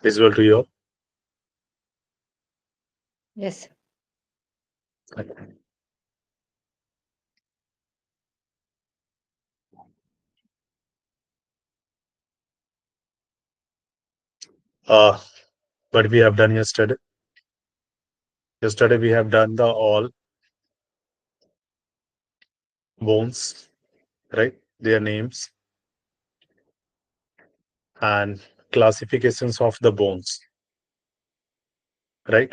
Visible to you? Yes. What we have done yesterday? Yesterday we have done the all bones, right? Their names and classifications of the bones, right?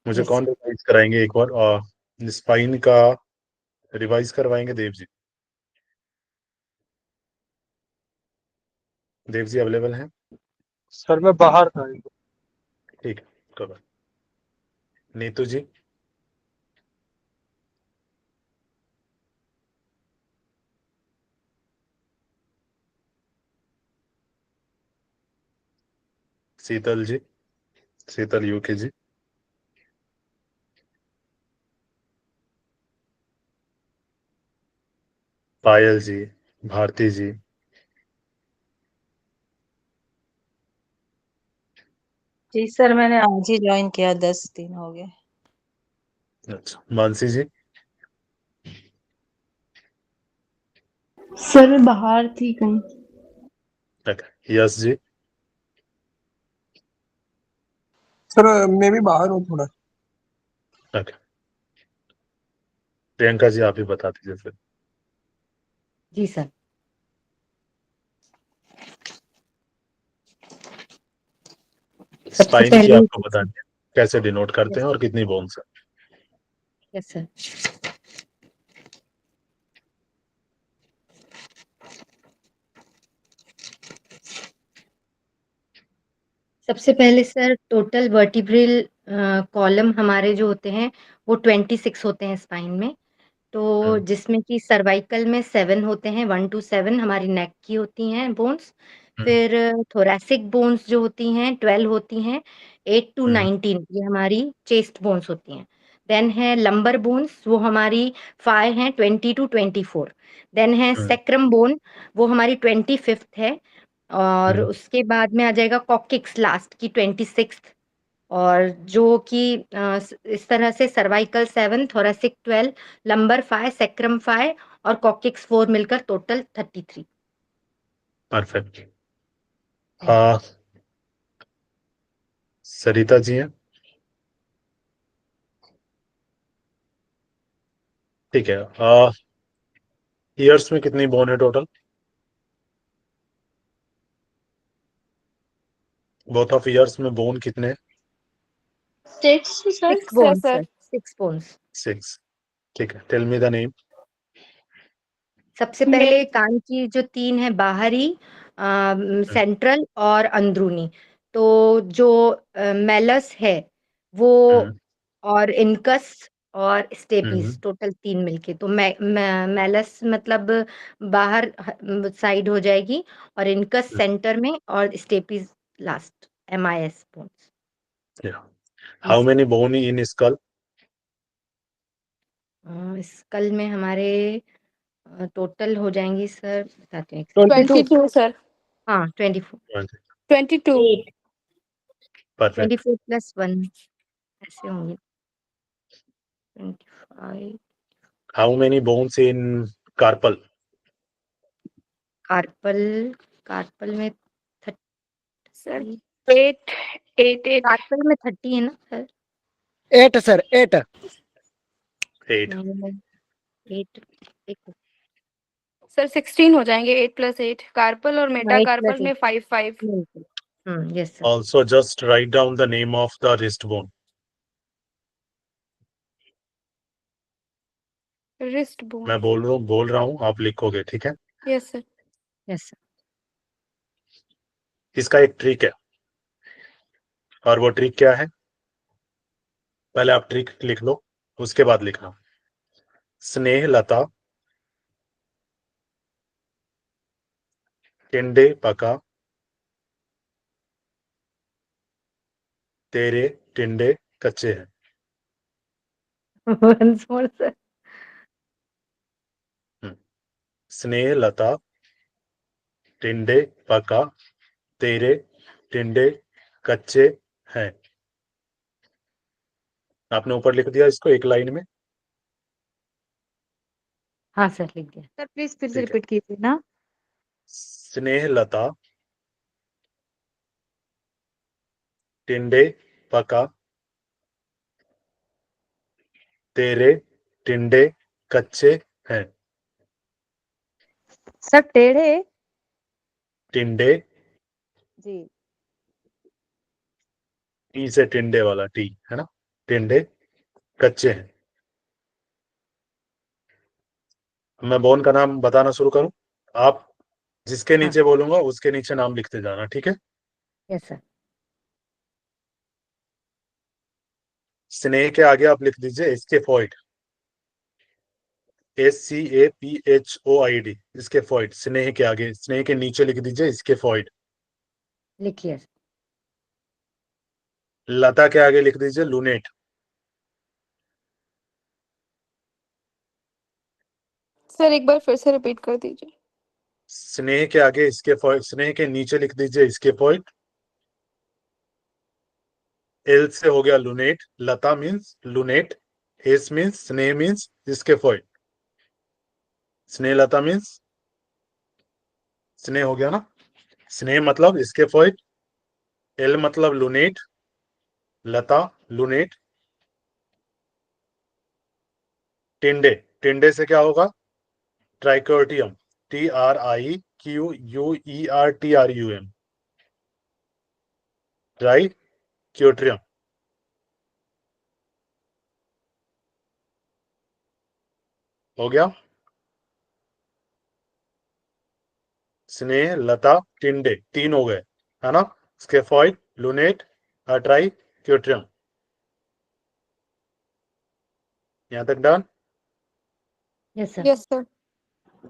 मुझे Yes. कौन revise कराएंगे एक बार? Spine का revise करवाएंगे Dev ji? Dev ji available हैं? Sir मैं बाहर था। ठीक है, करो। नीतू जी? शीतल जी? शीतल यूके जी? पायल जी? भारती जी? जी सर, मैंने आज ही ज्वाइन किया, 10 दिन हो गए। अच्छा, मानसी जी? सर बाहर थी कहीं। यश जी? सर मैं भी बाहर हूँ थोड़ा। ओके। प्रियंका जी आप ही बता दीजिए फिर। जी सर। सबसे स्पाइन की पहले आपको बतानी है कैसे डिनोट करते हैं और कितनी बोन्स है। Yes sir. सबसे पहले सर टोटल वर्टिब्रल कॉलम हमारे जो होते हैं वो 26 होते हैं स्पाइन में। तो जिसमें कि सर्वाइकल में 7 होते हैं, 1 to 7 हमारी नेक की होती हैं बोन्स। फिर थोरैसिक बोन्स जो होती हैं 12 होती हैं, 8 to 19 ये हमारी चेस्ट बोन्स होती हैं। देन है लंबर बोन्स, वो हमारी 5 हैं, 20 to 24। देन है सेक्रम बोन, वो हमारी 25th है। और उसके बाद में आ जाएगा कॉक्सिक्स लास्ट की 26th। और जो कि इस तरह से सर्वाइकल 7, थोरैसिक 12, लंबर 5, सेक्रम 5 और कॉक्सिक्स 4 मिलकर टोटल 33। परफेक्ट। सरिता जी हैं? ठीक है। ईयर्स में कितनी बोन है टोटल? बोथ ऑफ ईयर्स में बोन कितने? 6 सर। 6 bones sir, 6 bones. 6। ठीक है, टेल मी द नेम। सबसे पहले कान की जो 3 है बाहरी, सेंट्रल और अंदरूनी। तो जो मेलस है वो, और इनकस और स्टेपीज, टोटल 3 मिलके। तो मेलस मतलब बाहर साइड हो जाएगी, और इनकस सेंटर में, और stapes last, MIS bones. How many bone in skull? Skull में हमारे टोटल हो जाएंगी सर, बताते हैं। 22 सर। हाँ 24। 22। परफेक्ट। 24 + 1 ऐसे होंगे 25। How many bones in carpal? Carpal, carpal में सर 8 8 8। कार्पल में 30 है ना सर? 8 सर 8। 8। 8 एक सर 16 हो जाएंगे, 8 + 8। कार्पल और मेटा 8 कार्पल + में 5 5। Yes sir. Also just write down the name of the wrist bone. Wrist bone. मैं बोल रहा हूँ, आप लिखोगे, ठीक है? Yes sir. Yes sir. इसका एक ट्रिक है, और वो ट्रिक क्या है? पहले आप ट्रिक लिख लो, उसके बाद लिखना। स्नेह लता टिंडे पका, तेरे टिंडे कच्चे हैं। Once more sir. Sneh Lata टिंडे पका तेरे टिंडे कच्चे हैं। आपने ऊपर लिख दिया इसको एक लाइन में। हाँ सर, लिख दिया। सर प्लीज फिर से ठीक है। रिपीट कीजिए ना। स्नेहलता टिंडे पका तेरे टिंडे कच्चे हैं। सर टेढ़े। टिंडे जी। टी से टिंडे वाला टी है ना, टिंडे कच्चे हैं। मैं बोन का नाम बताना शुरू करूं, आप जिसके हाँ। नीचे बोलूंगा उसके नीचे नाम लिखते जाना, ठीक है। Yes sir. स्नेह के आगे आप लिख दीजिए स्केफॉइड, SCAPHOID, स्केफॉइड। स्नेह के आगे, स्नेह के नीचे लिख दीजिए स्केफॉइड। लिखिए सर। लता के आगे लिख दीजिए लूनेट। सर एक बार फिर से रिपीट कर दीजिए। स्नेह के आगे स्केफॉइड, स्नेह के नीचे लिख दीजिए स्केफॉइड। एल से हो गया लूनेट, लता मीन्स लूनेट, एस मीन्स स्नेह मीन्स स्केफॉइड। स्नेह लता मीन्स स्नेह हो गया ना, स्नेह मतलब स्केफॉइड, एल मतलब लूनेट, लता लूनेट, टिंडे, टिंडे से क्या होगा ट्राइकोटियम, TRIQUERTRUM, ट्राइक्योट्रियम। हो गया, स्नेह लता टिंडे तीन हो गए है ना, स्केफॉइड लूनेट ट्राइक्योट्रियम। यहां तक done. Yes sir. Yes sir.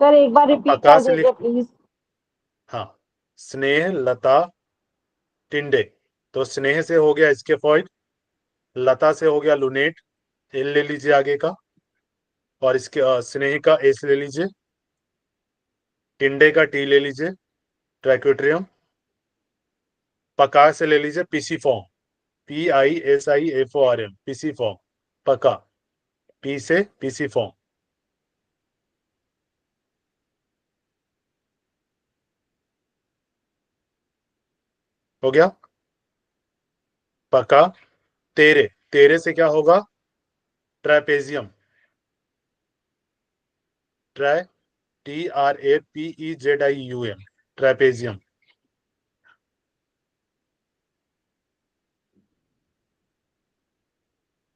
Sir एक बार रिपीट कर आकाश दीजिए प्लीज। हाँ, स्नेह लता टिंडे, तो स्नेह से हो गया स्केफॉइड, लता से हो गया लूनेट, एल ले लीजिए आगे का, और इसके स्नेह का एस ले लीजिए, टिंडे का टी ले लीजिए ट्राइक्योट्रियम, पका से ले लीजिए पीसीफॉर्म, PISIFORM, पीसीफॉर्म, पका, पी से पीसीफॉर्म। हो गया, पका तेरे, तेरे से क्या होगा ट्रापेजियम, ट्राई TRAPEZIUM, ट्रापेजियम।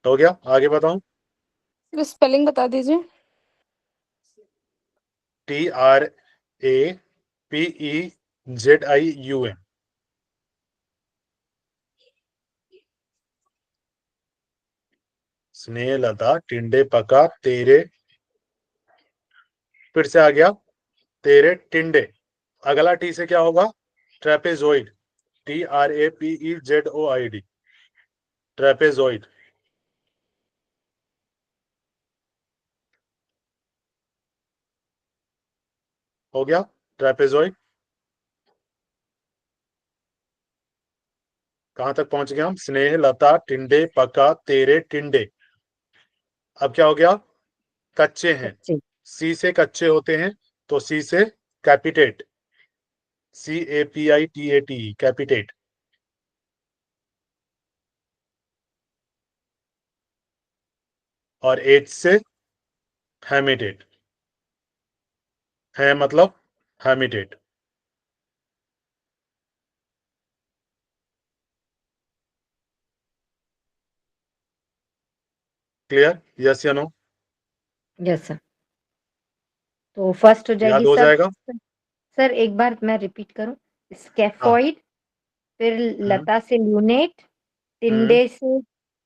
हो गया, आगे बताऊं। सर स्पेलिंग बता दीजिए। TRAPEZIUM। स्नेह लता टिंडे पका तेरे, फिर से आ गया तेरे टिंडे, अगला टी से क्या होगा ट्रेपेजोइड, TRAPEZOID, ट्रेपेजोइड। हो गया ट्रेपेजोइड। कहां तक पहुंच गए हम, स्नेह लता टिंडे पका तेरे टिंडे। अब क्या हो गया कच्चे हैं, कच्चे। सी से कच्चे होते हैं, तो सी से कैपिटेट, CAPITATE, कैपिटेट। और एच से हैमिटेट, है मतलब हैमिटेट। क्लियर, यस या नो। Yes sir. तो फर्स्ट हो जाएगी याद हो सर। जाएगा। सर एक बार मैं रिपीट करूं, हाँ। स्कैफॉइड, फिर हम्म लता से ल्यूनेट, हम्म टिंडे से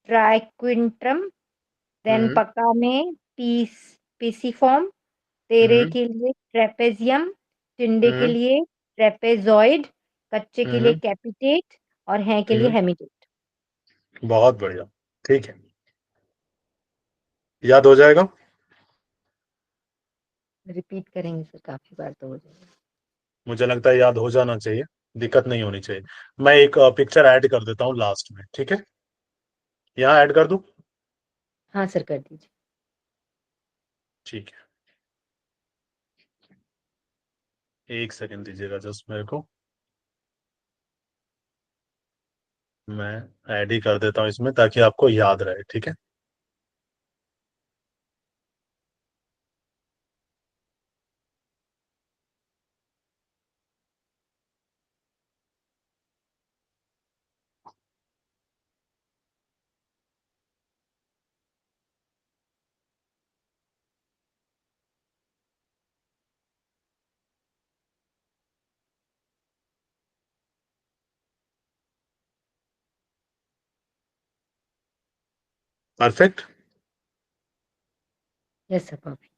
ट्राइक्विंट्रम, देन हम्म पका में पीसीफॉर्म, तेरे हम्म के लिए ट्रेपेजियम, टिंडे के हम्म लिए ट्रेपेजॉइड, कच्चे के लिए हम्म कैपिटेट और हैं के लिए हम्म, हेमिटेट। बहुत बढ़िया, ठीक है, याद हो जाएगा। रिपीट करेंगे सर, काफी बार तो हो जाएगा। मुझे लगता है याद हो जाना चाहिए, दिक्कत नहीं होनी चाहिए। मैं एक पिक्चर ऐड कर देता हूँ लास्ट में, ठीक है? यहाँ ऐड कर दूं? हाँ सर, कर दीजिए। ठीक है, एक सेकंड दीजिएगा जस्ट मेरे को, मैं ऐड ही कर देता हूँ इसमें ताकि आपको याद रहे, ठीक है? परफेक्ट। Yes sir, perfect.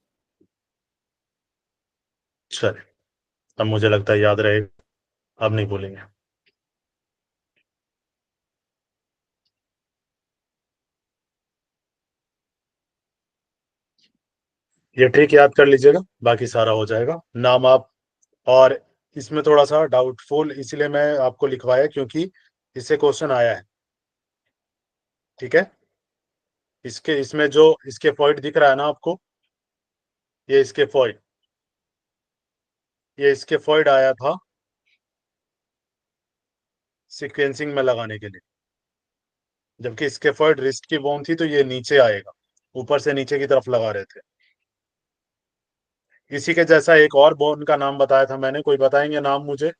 चलिए, अब मुझे लगता है याद रहेगा, अब नहीं भूलेंगे। ये ट्रिक याद कर लीजिएगा, बाकी सारा हो जाएगा। नाम आप, और इसमें थोड़ा सा डाउटफुल इसलिए मैं आपको लिखवाया क्योंकि इससे क्वेश्चन आया है, ठीक है? इसके इसमें जो इसके पॉइंट दिख रहा है ना आपको, ये इसके पॉइंट, ये इसके पॉइंट आया था सीक्वेंसिंग में लगाने के लिए, जबकि इसके पॉइंट रिस्ट की बोन थी तो ये नीचे आएगा, ऊपर से नीचे की तरफ लगा रहे थे। इसी के जैसा एक और बोन का नाम बताया था मैंने, कोई बताएंगे नाम मुझे?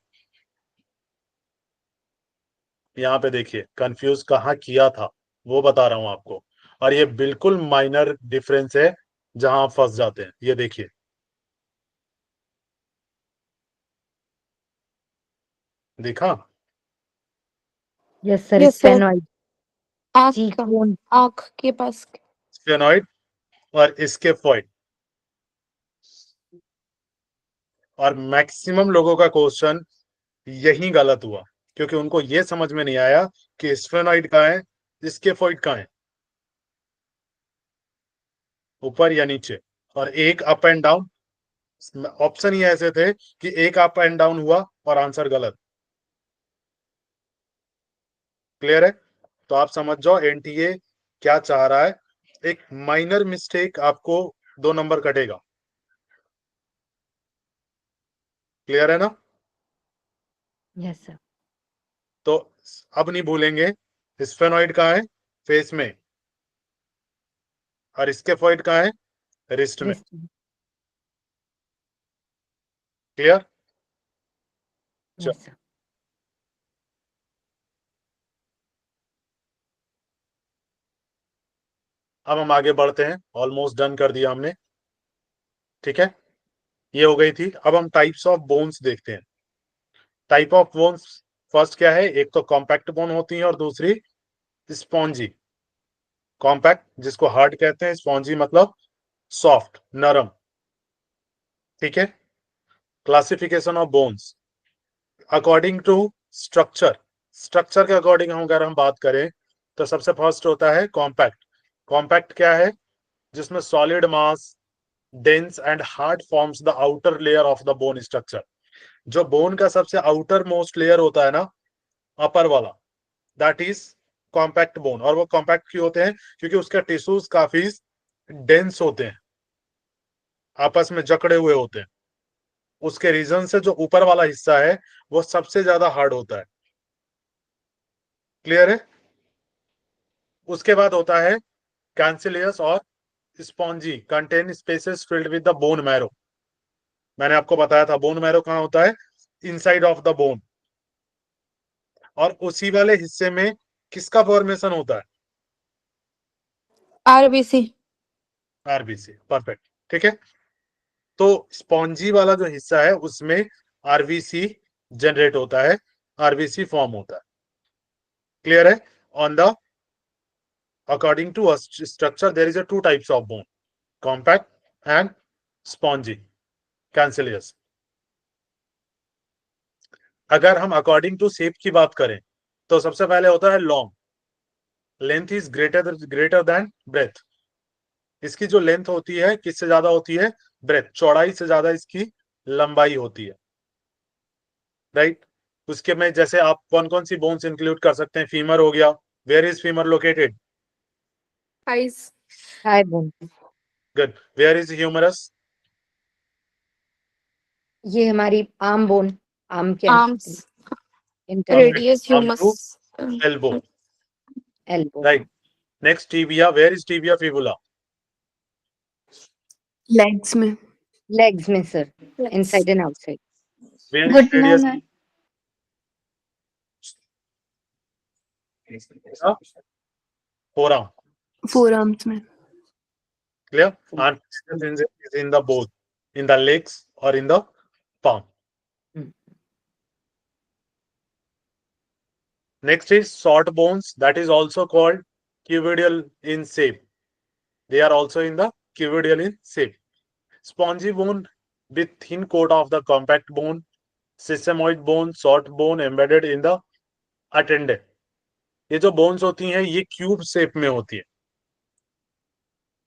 यहाँ पे देखिए कंफ्यूज कहाँ किया था वो बता रहा हूं आपको, और ये बिल्कुल माइनर डिफरेंस है जहां आप फंस जाते हैं। ये देखिए, देखा? Yes sir, yes sir, sphenoid, आँख चीक का, बोन। आँख के पास। स्फेनॉइड और स्केफॉइड। और मैक्सिमम लोगों का क्वेश्चन यही गलत हुआ क्योंकि उनको ये समझ में नहीं आया कि स्फेनॉइड कहाँ है, स्केफॉइड कहाँ है, ऊपर या नीचे। और एक अप एंड डाउन, ऑप्शन ही ऐसे थे कि एक अप एंड डाउन हुआ और आंसर गलत। क्लियर है? तो आप समझ जाओ एनटीए क्या चाह रहा है। एक माइनर मिस्टेक आपको 2 नंबर कटेगा। क्लियर है ना? Yes sir. तो अब नहीं भूलेंगे, स्फेनॉइड कहाँ है, फेस में, और स्केफॉइड कहाँ है, रिस्ट में। रिस्ट। क्लियर? Yes sir. अब हम आगे बढ़ते हैं, ऑलमोस्ट डन कर दिया हमने, ठीक है? ये हो गई थी। अब हम टाइप्स ऑफ बोन्स देखते हैं। टाइप ऑफ बोन्स फर्स्ट क्या है, एक तो कॉम्पैक्ट बोन होती है और दूसरी स्पॉन्जी। कॉम्पैक्ट जिसको हार्ड कहते हैं, स्पॉन्जी मतलब सॉफ्ट, नरम, ठीक है? Classification of bones according to structure. Structure के अकॉर्डिंग हम अगर हम बात करें तो सबसे फर्स्ट होता है कॉम्पैक्ट। कॉम्पैक्ट क्या है? जिसमें solid mass, dense and hard forms the outer layer of the bone structure. जो बोन का सबसे आउटर मोस्ट लेयर होता है ना, अपर वाला, दैट इज कॉम्पैक्ट बोन। और वो कॉम्पैक्ट क्यों होते हैं? क्योंकि उसके टिश्यूज काफी डेंस होते हैं, आपस में जकड़े हुए होते हैं। उसके रीजन से जो ऊपर वाला हिस्सा है वो सबसे ज्यादा हार्ड होता है। क्लियर है? उसके बाद होता है कैंसिलियस और spongy, contain spaces filled with the bone marrow. मैंने आपको बताया था बोन मैरो कहाँ होता है, इनसाइड ऑफ द बोन। और उसी वाले हिस्से में किसका फॉर्मेशन होता है? आरबीसी। आरबीसी। परफेक्ट, ठीक है? तो स्पॉन्जी वाला जो हिस्सा है उसमें आरबीसी जनरेट होता है, आरबीसी फॉर्म होता है। क्लियर है? On the according to a structure there is a two types of bone, compact and spongy, cancellous। अगर हम अकॉर्डिंग टू शेप की बात करें तो सबसे पहले होता है long, length is greater than breadth. इसकी जो लेंथ होती है किससे ज्यादा होती है? ब्रेथ, चौड़ाई से ज्यादा इसकी लंबाई होती है। राइट। उसके में जैसे आप कौन कौन सी बोन्स इंक्लूड कर सकते हैं? फीमर हो गया, वेयर इज फीमर लोकेटेड? आइज। Thigh bone. Good. Where is humerus? ये हमारी आर्म बोन, आर्म के arms, internal radius, Arm to humerus, elbow, elbow. right? Next, tibia. Where is tibia fibula? Legs में। लेग्स में sir, inside and outside. Where is घुटनों radius? में। Forearm. Forearms में। Clear? And is in the both, in the legs or in the palm. Next is short bones, that is also called cuboidal in shape. They are also in the cuboidal in shape. Spongy bone with thin coat of the compact bone. Sesamoid bone, short bone embedded in the attendant. ये जो bones होती हैं ये cube shape में होती है।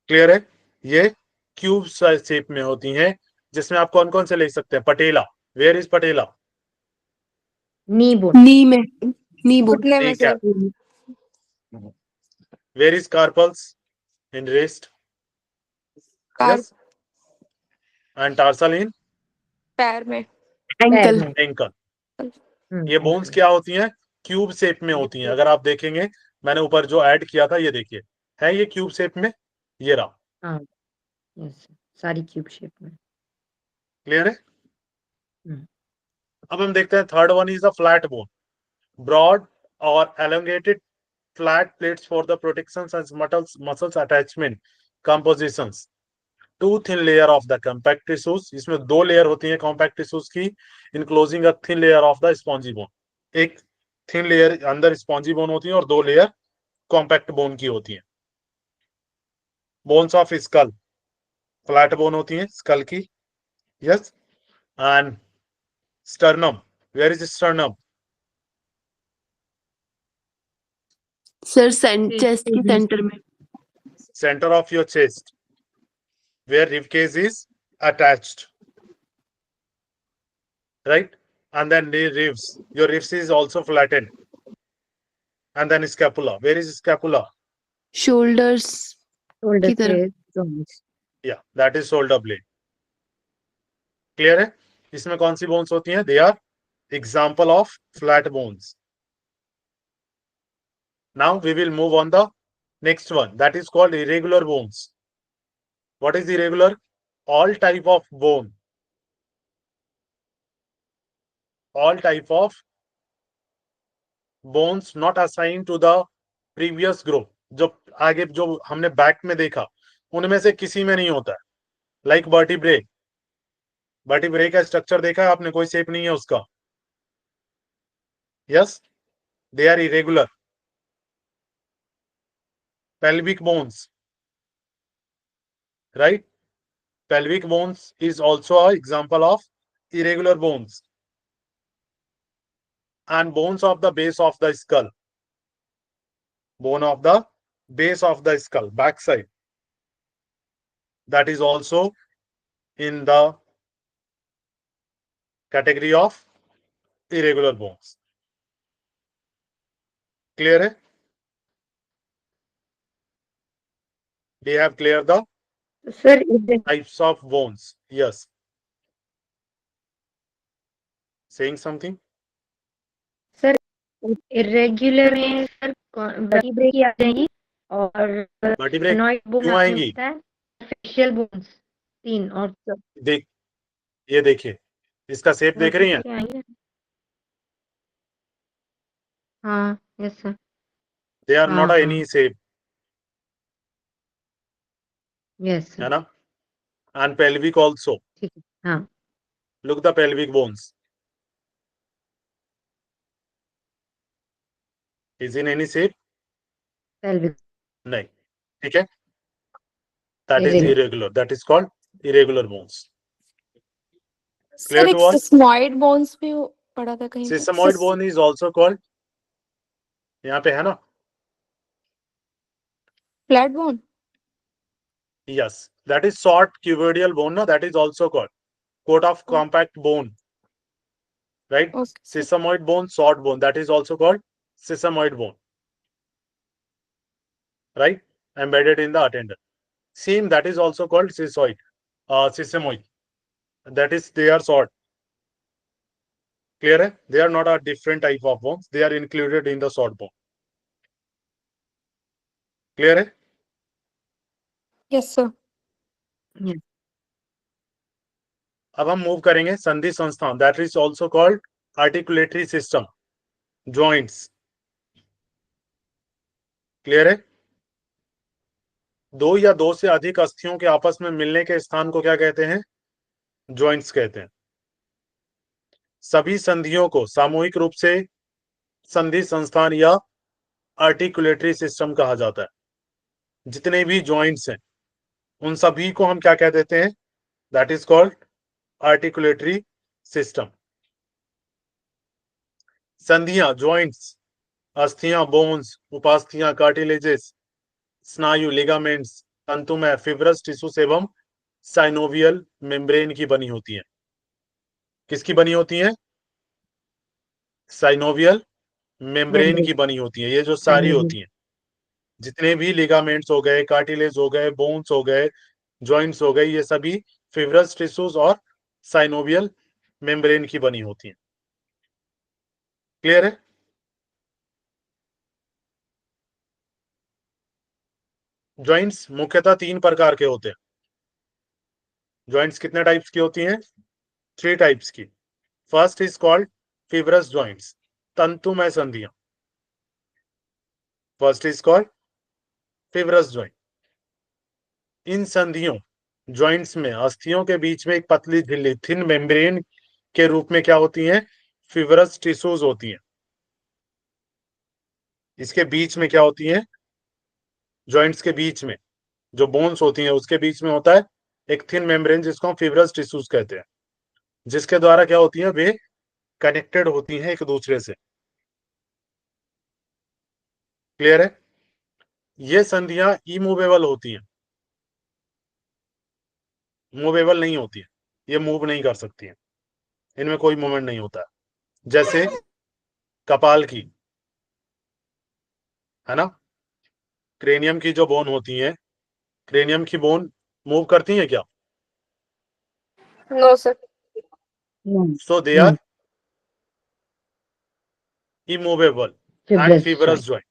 Clear है? ये क्यूब शेप में होती हैं, जिसमें आप कौन कौन से ले सकते हैं? Patella. Where is patella? Knee bone. Knee में। Knee bone. घुटने में sir. Where is carpals? In wrist. कार यस। एंड टार्सल इन पैर में। एंकल। एंकल। ये बोन्स क्या होती हैं? क्यूब शेप में होती हैं। अगर आप देखेंगे, मैंने ऊपर जो ऐड किया था ये देखिए, है ये क्यूब शेप में, ये रहा। हाँ, यस, सारी क्यूब शेप में। क्लियर है? अब हम देखते हैं third one is the flat bone. Broad और elongated flat plates for the protections and muscles attachment compositions. Two thin layer of the compact tissues. इसमें दो लेयर होती हैं compact tissues की, enclosing a thin layer of the spongy bone. एक thin layer अंदर spongy bone होती है और दो लेयर compact bone की होती हैं. Bones of skull, flat bone होती हैं skull की. Yes. And sternum. Where is sternum? Sir chest की सेंटर में। Center of your chest, where rib cage is attached, right? And then the ribs, your ribs is also flattened. And then scapula. Where is scapula? Shoulders shoulder की तरफ। के joints। Yeah, that is shoulder blade. Clear है? इसमें कौन सी bones होती हैं? They are example of flat bones. Now we will move on the next one, that is called irregular bones. What is irregular? All type of bone, all type of bones not assigned to the previous group. जो आगे जो हमने back में देखा, उनमें से किसी में नहीं होता है. Like vertebrae. वर्टिब्रे का स्ट्रक्चर देखा है आपने? कोई शेप नहीं है उसका. Yes, they are irregular. pelvic bones, right? Pelvic bones is also an example of irregular bones. And bones of the base of the skull, bone of the base of the skull, back side, that is also in the category of irregular bones. Clear है? We have cleared the sir types of bones. Yes. Saying something? Sir irregular में sir vertebrae की आ जाएगी और vertebrae annoyed bone क्यों आएंगी? Facial bones 3 और देख, ये देखिए, इसका शेप देख रही हैं? हाँ, yes sir. They are not any shape, yes है ना? And pelvic also. ठीक है, हाँ। Look the pelvic bones. Is in any shape? pelvic नहीं. ठीक है? That is Irregular. irregular. That is called irregular bones. Clear sir to एक all? Sesamoid bones भी पढ़ा था कहीं पे। Sesamoid bone is also called, यहाँ पे है ना? Flat bone. Yes, that is short cuboidal bone. No, that is also called coat of compact bone. right? Okay. Sesamoid bone, short bone, that is also called sesamoid bone, right? Embedded in the attendon. Same, that is also called sesamoid. That is, they are short. Clear hai? They are not a different type of bones. They are included in the short bone. Clear hai? Yes, sir. Yes. अब हम move करेंगे संधि संस्थान, that is also called articulatory system, joints. Clear है? दो या दो से अधिक अस्थियों के आपस में मिलने के स्थान को क्या कहते हैं? जॉइंट्स कहते हैं. सभी संधियों को सामूहिक रूप से संधि संस्थान या आर्टिकुलेटरी सिस्टम कहा जाता है. जितने भी जॉइंट्स हैं उन सभी को हम क्या कह देते हैं? That is called articulatory system. संधियां, जॉइंट्स, अस्थियां, बोन्स, उपास्थियां, कार्टिलेजेस, स्नायु, लिगामेंट्स, तंतुमय, फिब्रस टिश्यूज एवं साइनोवियल मेम्ब्रेन की बनी होती है. किसकी बनी होती है? साइनोवियल मेम्ब्रेन की बनी होती है. ये जो सारी होती हैं, जितने भी लिगामेंट्स हो गए, कार्टिलेज हो गए, बोन्स हो गए, जॉइंट्स हो गए, ये सभी फिब्रस टिश्यूज और साइनोवियल मेम्ब्रेन की बनी होती हैं. क्लियर है? जॉइंट्स मुख्यतः 3 प्रकार के होते हैं. जॉइंट्स कितने टाइप्स की होती हैं? 3 टाइप्स की. First is called fibrous joints, तंतुमय संधियां. First is called fibrous joint. इन संधियों, जॉइंट्स में अस्थियों के बीच में एक पतली झिल्ली, थिन मेम्ब्रेन के रूप में क्या होती हैं? फिब्रस टिश्यूज होती हैं. इसके बीच में क्या होती हैं? जॉइंट्स के बीच में जो बोन्स होती हैं उसके बीच में होता है एक थिन मेम्ब्रेन, जिसको हम फिब्रस टिश्यूज कहते हैं, जिसके द्वारा क्या होती है? वे कनेक्टेड होती हैं एक दूसरे से. क्लियर है? ये संधियां इमूवेबल होती हैं, मूवेबल नहीं होती है. ये मूव नहीं कर सकती है, इनमें कोई मूवमेंट नहीं होता है. जैसे कपाल की, है ना, क्रेनियम की जो बोन होती है, क्रेनियम की बोन मूव करती है क्या? No, sir. So they are immovable and fibrous joint.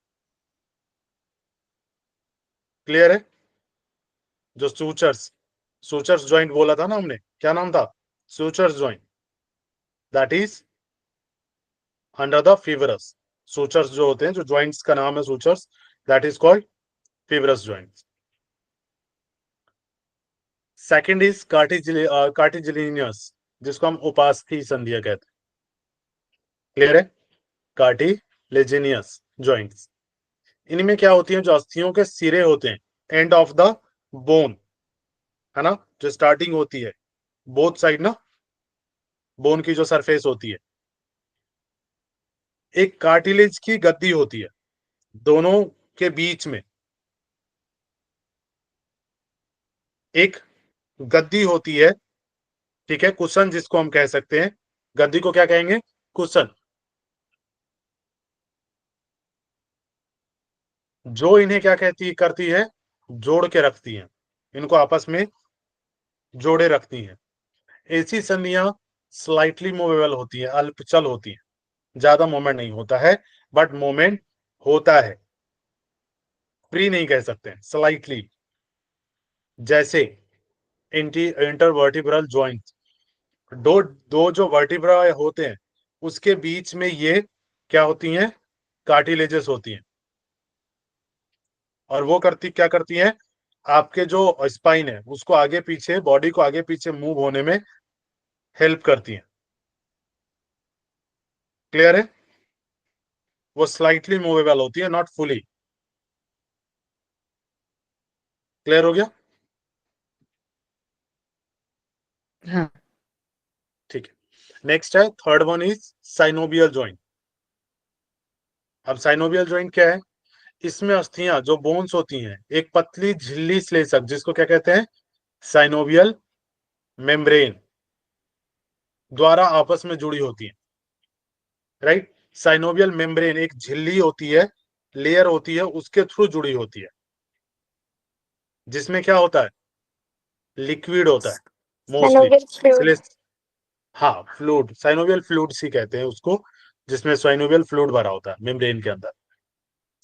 Clear है? जो सूचर्स जॉइंट बोला था ना हमने, क्या नाम था? Sutures joint, that is under the fibrous. Sutures जो होते हैं, जो जॉइंट्स का नाम है sutures, that is called fibrous joints. Second is cartilaginous, जिसको हम उपास्थि संधियां कहते हैं. क्लियर है? Cartilaginous joints. इनमें क्या होती है? जो अस्थियों के सिरे होते हैं, एंड ऑफ द बोन, है ना, जो स्टार्टिंग होती है बोथ साइड ना, बोन की जो सरफेस होती है, एक कार्टिलेज की गद्दी होती है. दोनों के बीच में एक गद्दी होती है, ठीक है, कुशन जिसको हम कह सकते हैं. गद्दी को क्या कहेंगे? कुशन. जो इन्हें क्या करती है? जोड़ के रखती है, इनको आपस में जोड़े रखती हैं. ऐसी संधियां स्लाइटली मूवेबल होती है, अल्पचल होती है. ज्यादा मूवमेंट नहीं होता है, बट मूवमेंट होता है. फ्री नहीं कह सकते, स्लाइटली. जैसे इंटरवर्टिब्रल जॉइंट, दो दो जो वर्टिब्रा होते हैं उसके बीच में ये क्या होती हैं? कार्टिलेजेस होती हैं. और वो क्या करती हैं? आपके जो स्पाइन है उसको आगे पीछे, बॉडी को आगे पीछे मूव होने में हेल्प करती हैं. क्लियर है? वो स्लाइटली मूवेबल होती है, नॉट फुली. क्लियर हो गया? हाँ. ठीक है. नेक्स्ट है, third one is synovial joint. अब साइनोवियल जॉइंट क्या है? इसमें अस्थियां, जो बोन्स होती हैं, एक पतली झिल्ली श्लेषक, जिसको क्या कहते हैं? साइनोवियल मेम्ब्रेन द्वारा आपस में जुड़ी होती है. राइट। साइनोवियल मेम्ब्रेन एक झिल्ली होती है, लेयर होती है, उसके थ्रू जुड़ी होती है, जिसमें क्या होता है, लिक्विड होता है मोस्टली। Synovial fluid. हाँ, फ्लूइड, साइनोवियल फ्लूइड ही कहते हैं उसको, जिसमें साइनोवियल फ्लूइड भरा होता है मेम्ब्रेन के अंदर।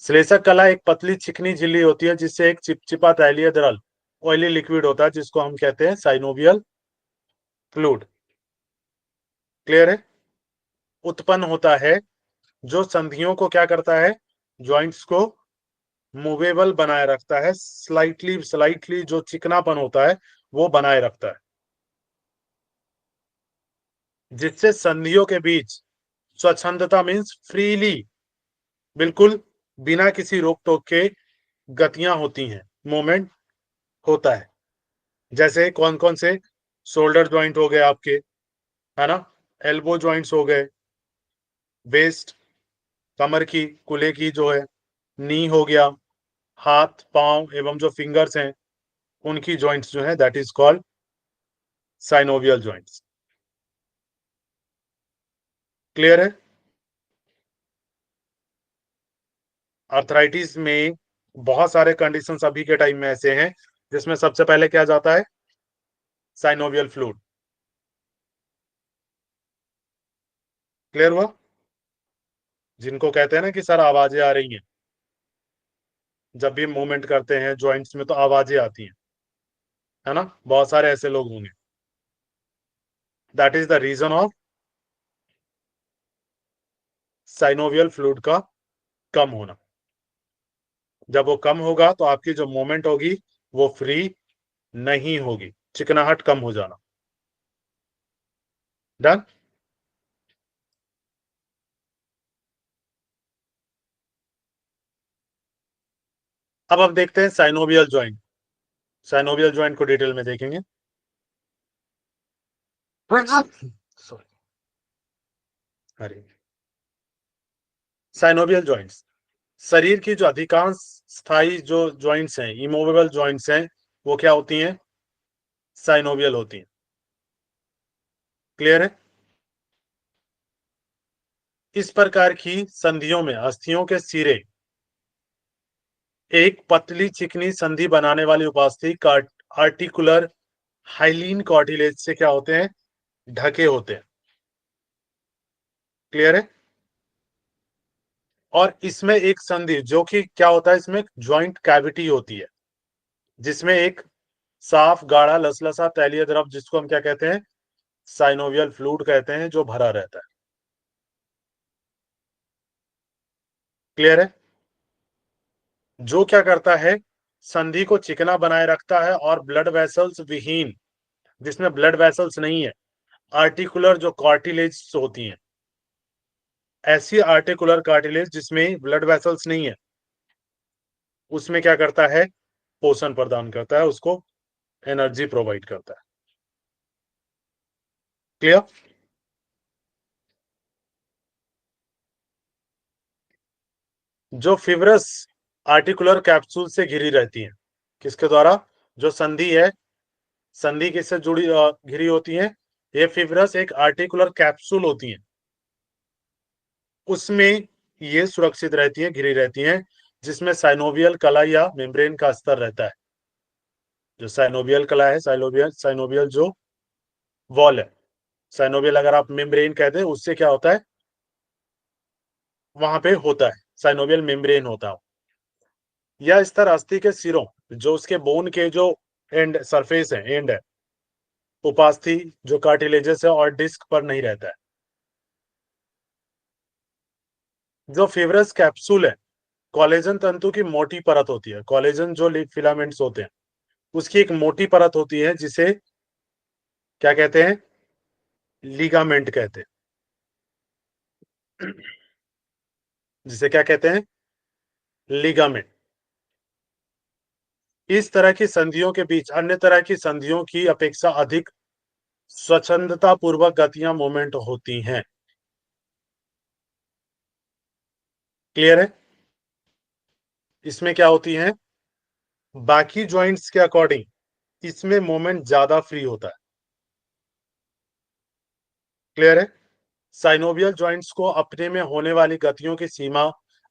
श्लेषक कला एक पतली चिकनी झिल्ली होती है जिससे एक चिपचिपा तैलीय द्रल ऑयली लिक्विड होता है, जिसको हम कहते हैं साइनोवियल फ्लूइड। क्लियर है? उत्पन्न होता है, जो संधियों को क्या करता है, जॉइंट्स को मूवेबल बनाए रखता है, स्लाइटली जो चिकनापन होता है वो बनाए रखता है, जिससे संधियों के बीच स्वच्छंदता मीन्स फ्रीली, बिल्कुल बिना किसी रोक टोक के गतियां होती हैं, मूवमेंट होता है। जैसे कौन कौन से, शोल्डर जॉइंट हो गए आपके, है ना, एल्बो जॉइंट्स हो गए, वेस्ट कमर की कुले की जो है, नी हो गया, हाथ पांव एवं जो फिंगर्स हैं उनकी जॉइंट्स जो है, that is called synovial joints. Clear है? आर्थराइटिस में बहुत सारे कंडीशंस अभी के टाइम में ऐसे हैं जिसमें सबसे पहले क्या जाता है, साइनोवियल फ्लूइड। क्लियर हुआ? जिनको कहते हैं ना कि सर आवाजें आ रही हैं, जब भी मूवमेंट करते हैं जॉइंट्स में तो आवाजें आती हैं, है ना, बहुत सारे ऐसे लोग होंगे। That is the reason of synovial fluid का कम होना। जब वो कम होगा तो आपकी जो मूवमेंट होगी वो फ्री नहीं होगी, चिकनाहट कम हो जाना। डन? अब हम देखते हैं साइनोवियल ज्वाइंट। साइनोवियल ज्वाइंट को डिटेल में देखेंगे। सॉरी, अरे, साइनोवियल ज्वाइंट्स शरीर की जो अधिकांश स्थायी जो ज्वाइंट्स हैं, इमूवेबल ज्वाइंट्स हैं, वो क्या होती हैं, साइनोवियल होती हैं। क्लियर है? इस प्रकार की संधियों में अस्थियों के सिरे एक पतली चिकनी संधि बनाने वाली उपास्थि आर्टिकुलर हाइलीन कार्टिलेज से क्या होते हैं, ढके होते हैं। क्लियर है? और इसमें एक संधि जो कि क्या होता है, इसमें ज्वाइंट कैविटी होती है, जिसमें एक साफ गाढ़ा लसलसा तैलीय द्रव, जिसको हम क्या कहते हैं, साइनोवियल फ्लूइड कहते हैं, जो भरा रहता है। क्लियर है? जो क्या करता है, संधि को चिकना बनाए रखता है और ब्लड वेसल्स विहीन, जिसमें ब्लड वेसल्स नहीं है, आर्टिकुलर जो कार्टिलेज होती हैं, ऐसी आर्टिकुलर कार्टिलेज जिसमें ब्लड वेसल्स नहीं है, उसमें क्या करता है, पोषण प्रदान करता है, उसको एनर्जी प्रोवाइड करता है। क्लियर? जो फिब्रस आर्टिकुलर कैप्सूल से घिरी रहती है, किसके द्वारा, जो संधि है, संधि किससे जुड़ी घिरी होती है, ये फिब्रस एक आर्टिकुलर कैप्सूल होती है, उसमें ये सुरक्षित रहती है, घिरी रहती है, जिसमें साइनोवियल कला या मेम्ब्रेन का स्तर रहता है। जो साइनोवियल कला है, साइनोवियल जो वॉल है, साइनोवियल अगर आप मेम्ब्रेन कहते हैं, उससे क्या होता है, वहां पे होता है साइनोवियल मेम्ब्रेन होता है। यह स्तर अस्थि के सिरों, जो उसके बोन के जो एंड सरफेस है, एंड है, उपास्थि जो कार्टिलेजेस है और डिस्क पर नहीं रहता है। जो फिब्रस कैप्सूल है, कोलेजन तंतु की मोटी परत होती है, कोलेजन जो फिलामेंट्स होते हैं उसकी एक मोटी परत होती है, जिसे क्या कहते हैं, लिगामेंट कहते हैं, जिसे क्या कहते हैं, लिगामेंट। इस तरह की संधियों के बीच अन्य तरह की संधियों की अपेक्षा अधिक स्वच्छंदता पूर्वक गतियां मूवमेंट होती हैं। क्लियर है? इसमें क्या होती हैं, बाकी जॉइंट्स के अकॉर्डिंग इसमें मूवमेंट ज्यादा फ्री होता है। क्लियर है? साइनोवियल जॉइंट्स को अपने में होने वाली गतियों की सीमा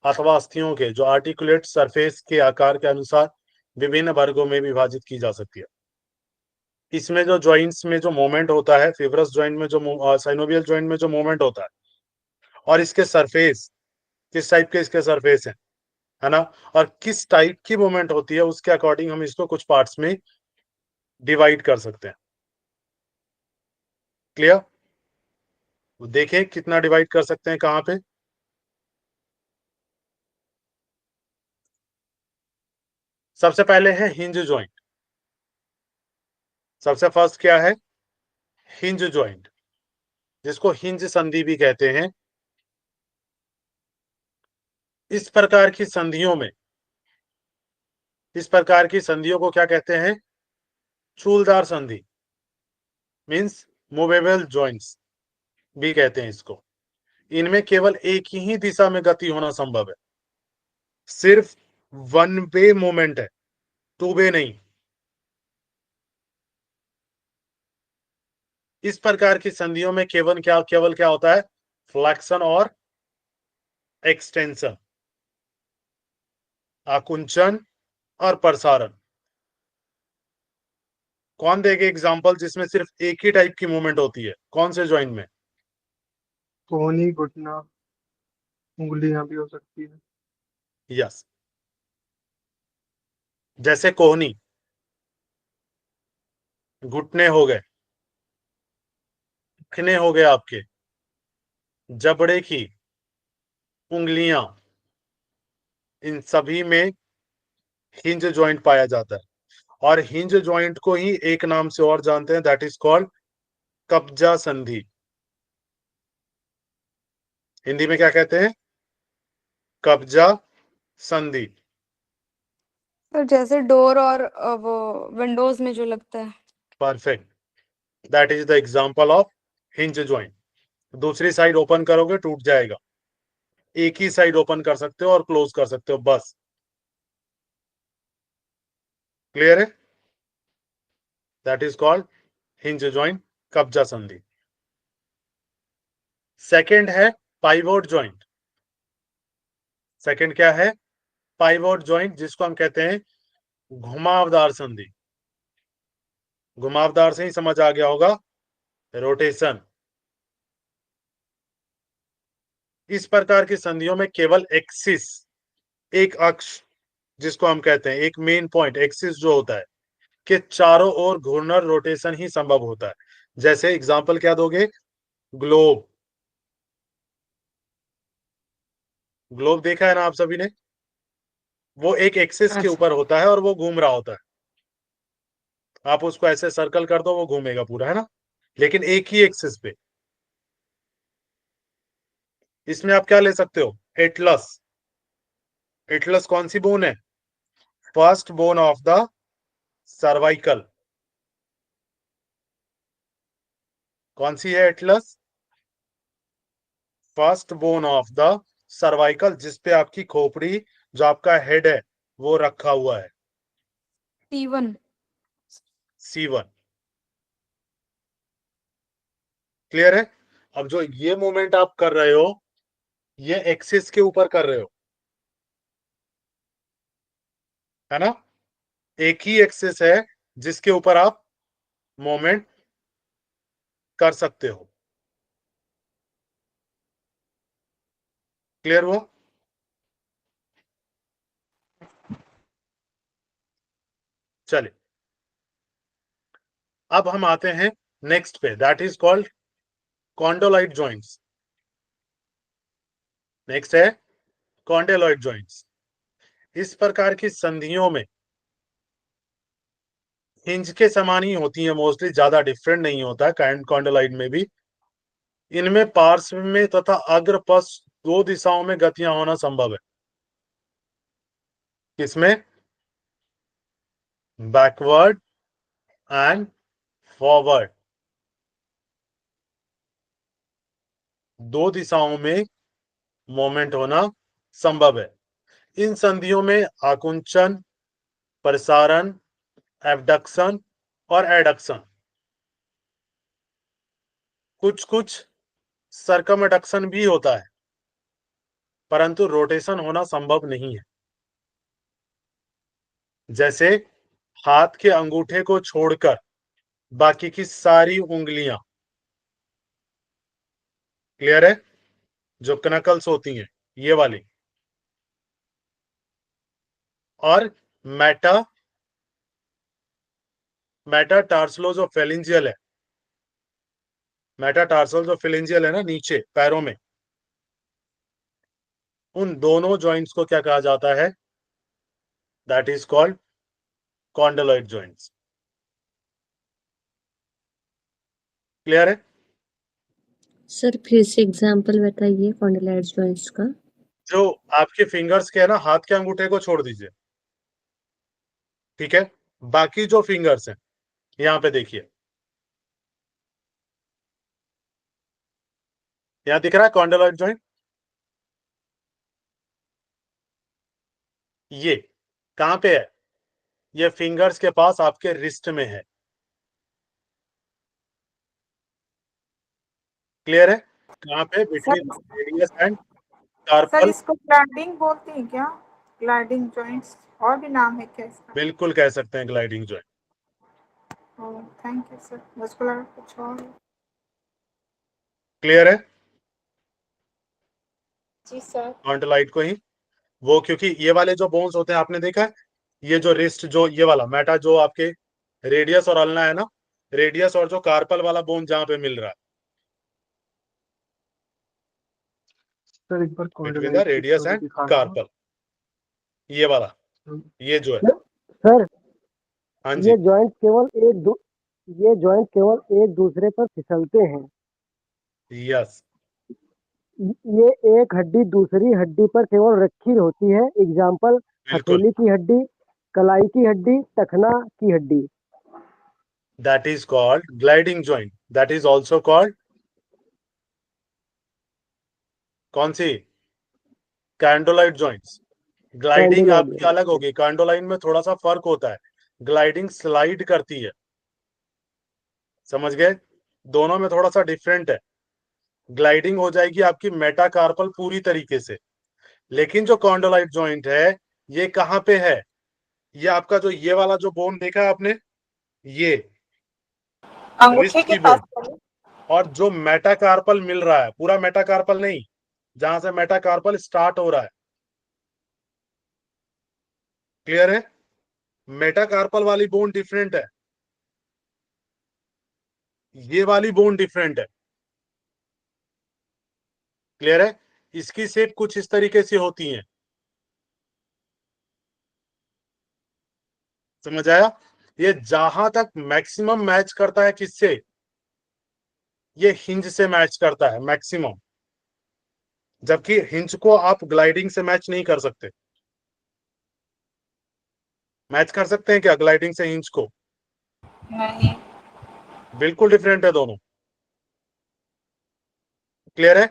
अथवा अस्थियों के जो आर्टिकुलेट सरफेस के आकार के अनुसार विभिन्न वर्गों में विभाजित की जा सकती है। इसमें जो जॉइंट्स में जो मोमेंट होता है, फिब्रस जॉइंट में जो साइनोवियल जॉइंट में जो मोमेंट होता है, और इसके सरफेस किस टाइप के इसके सरफेस है ना, और किस टाइप की मूवमेंट होती है उसके अकॉर्डिंग हम इसको कुछ पार्ट्स में डिवाइड कर सकते हैं। क्लियर? देखिए कितना डिवाइड कर सकते हैं, कहां पे। सबसे पहले है हिंज जॉइंट। सबसे फर्स्ट क्या है? हिंज जॉइंट, जिसको हिंज संधि भी कहते हैं। इस प्रकार की संधियों को क्या कहते हैं? चूलदार संधि, मींस मूवेबल जॉइंट्स भी कहते हैं इसको। इनमें केवल एक ही दिशा में गति होना संभव है, सिर्फ वन वे मूवमेंट है, टू वे नहीं। इस प्रकार की संधियों में केवल क्या होता है? फ्लेक्शन और एक्सटेंशन, आकुंचन और प्रसारण। कौन देगा एग्जांपल जिसमें सिर्फ एक ही टाइप की मूवमेंट होती है? कौन से जॉइंट में? कोहनी, घुटना, उंगलियां भी हो सकती है। यस, जैसे कोहनी, घुटने हो गए, खने हो गए आपके, जबड़े की उंगलियां, इन सभी में हिंज जॉइंट पाया जाता है। और हिंज जॉइंट को ही एक नाम से और जानते हैं, दैट इज कॉल्ड कब्जा संधि। हिंदी में क्या कहते हैं? कब्जा संधि। सर जैसे डोर और वो विंडोज में जो लगता है। Perfect, that is the example of hinge joint. दूसरी साइड ओपन करोगे टूट जाएगा, एक ही साइड ओपन कर सकते हो और क्लोज कर सकते हो, बस। क्लियर है? That is called hinge joint, कब्जा संधि। सेकंड है पाइवोट जॉइंट। सेकंड क्या है? पाइवोट जॉइंट, जिसको हम कहते हैं घुमावदार संधि। घुमावदार से ही समझ आ गया होगा, रोटेशन। इस प्रकार की संधियों में केवल एक्सिस, एक अक्ष जिसको हम कहते हैं, एक मेन पॉइंट एक्सिस जो होता है, के चारों ओर घूर्णन रोटेशन ही संभव होता है। जैसे एग्जांपल क्या दोगे? ग्लोब। ग्लोब देखा है ना आप सभी ने? वो एक एक्सिस के ऊपर होता है और वो घूम रहा होता है। आप उसको ऐसे सर्कल कर दो, वो घूमेगा पूरा, है ना, लेकिन एक ही एक्सिस पे। इसमें आप क्या ले सकते हो? एटलस। एटलस कौन सी बोन है? First bone of the cervical. कौन सी है Atlas? First bone of the cervical, जिसपे आपकी खोपड़ी, जो आपका हेड है, वो रखा हुआ है। C1। C1। क्लियर है? अब जो ये मूवमेंट आप कर रहे हो, ये एक्सिस के ऊपर कर रहे हो, है ना, एक ही एक्सिस है जिसके ऊपर आप मूवमेंट कर सकते हो। क्लियर हुआ? चलिए, अब हम आते हैं नेक्स्ट पे, that is called condyloid joints. Next है कॉन्डोलाइट जॉइंट्स। इस प्रकार की संधियों में हिंज के समान ही होती है मोस्टली, ज्यादा डिफरेंट नहीं होता है कॉन्डोलाइट में भी। इनमें पार्श्व में तथा अग्र पश्च दो दिशाओं में गतियां होना संभव है। किसमें? बैकवर्ड एंड फॉरवर्ड, दो दिशाओं में मोमेंट होना संभव है। इन संधियों में आकुंचन, प्रसारण, एबडक्शन और एडक्शन कुछ कुछ सर्कमडक्शन भी होता है, परंतु रोटेशन होना संभव नहीं है। जैसे हाथ के अंगूठे को छोड़कर बाकी की सारी उंगलियां, क्लियर है, जो कनकल्स होती हैं ये वाली, और मेटाटार्सलो जो फेलिंजियल है, मेटाटार्सल जो फेलिंजियल है ना नीचे पैरों में, उन दोनों जॉइंट्स को क्या कहा जाता है? That is called condyloid joints. Clear है? सर फिर से एग्जांपल बताइए कॉन्डिलाइट जॉइंट्स का। जो आपके फिंगर्स के है ना, हाथ के अंगूठे को छोड़ दीजिए, ठीक है, बाकी जो फिंगर्स हैं यहां पे देखिए, यहां दिख रहा है कॉन्डोलॉइड जॉइंट, ये कहां पे है? ये फिंगर्स के पास आपके रिस्ट में है। क्लियर है? कहां पे? Between radius and sir carpal. इसको ग्लाइडिंग बोलते हैं क्या? ग्लाइडिंग जॉइंट्स और भी नाम है क्या इसका? बिल्कुल कह सकते हैं gliding joint. Oh thank you sir, मुझको लगा कुछ और है। क्लियर है? जी सर। कॉन्डोलॉइड को ही वो, क्योंकि ये वाले जो बोन्स होते हैं आपने देखा है, ये जो रिस्ट, जो ये वाला मेटा, जो आपके रेडियस और अल्ना है ना, रेडियस और जो कार्पल वाला बोन जहां पे मिल रहा है, सर एक बार बिटवीन द कॉन्डोलाइट की रेडियस स्टोरी एंड दिखा दो। कार्पल, ये वाला, ये जो है। सर हाँ ये जी, जॉइंट केवल एक दूसरे पर फिसलते हैं। यस, ये एक हड्डी दूसरी हड्डी पर केवल रखी होती है। एग्जाम्पल बिल्कुल, हथेली की हड्डी, कलाई की हड्डी, टखना की हड्डी। That is called gliding joint. That is also called कौन सी? कैंडोलाइट जॉइंट्स। ग्लाइडिंग कैंडोलाइड। आपकी अलग होगी, कैंडोलाइन में थोड़ा सा फर्क होता है, ग्लाइडिंग स्लाइड करती है, समझ गए? दोनों में थोड़ा सा डिफरेंट है। ग्लाइडिंग हो जाएगी आपकी मेटाकार्पल पूरी तरीके से, लेकिन जो कॉन्डोलाइट जॉइंट है ये कहां पे है? ये आपका जो ये वाला जो बोन देखा है आपने, ये अंगूठे रिस्ट के की पास बोन, वाले? और जो मेटाकार्पल मिल रहा है, पूरा मेटाकार्पल नहीं, जहां से मेटाकार्पल स्टार्ट हो रहा है। क्लियर है? मेटाकार्पल वाली बोन डिफरेंट है, ये वाली बोन डिफरेंट है। क्लियर है? इसकी शेप कुछ इस तरीके से होती है, समझ आया? ये जहां तक मैक्सिमम मैच करता है किससे? ये हिंज से मैच करता है मैक्सिमम, जबकि हिंज को आप ग्लाइडिंग से मैच नहीं कर सकते। मैच कर सकते हैं क्या ग्लाइडिंग से हिंज को? नहीं। बिल्कुल डिफरेंट है दोनों। क्लियर है?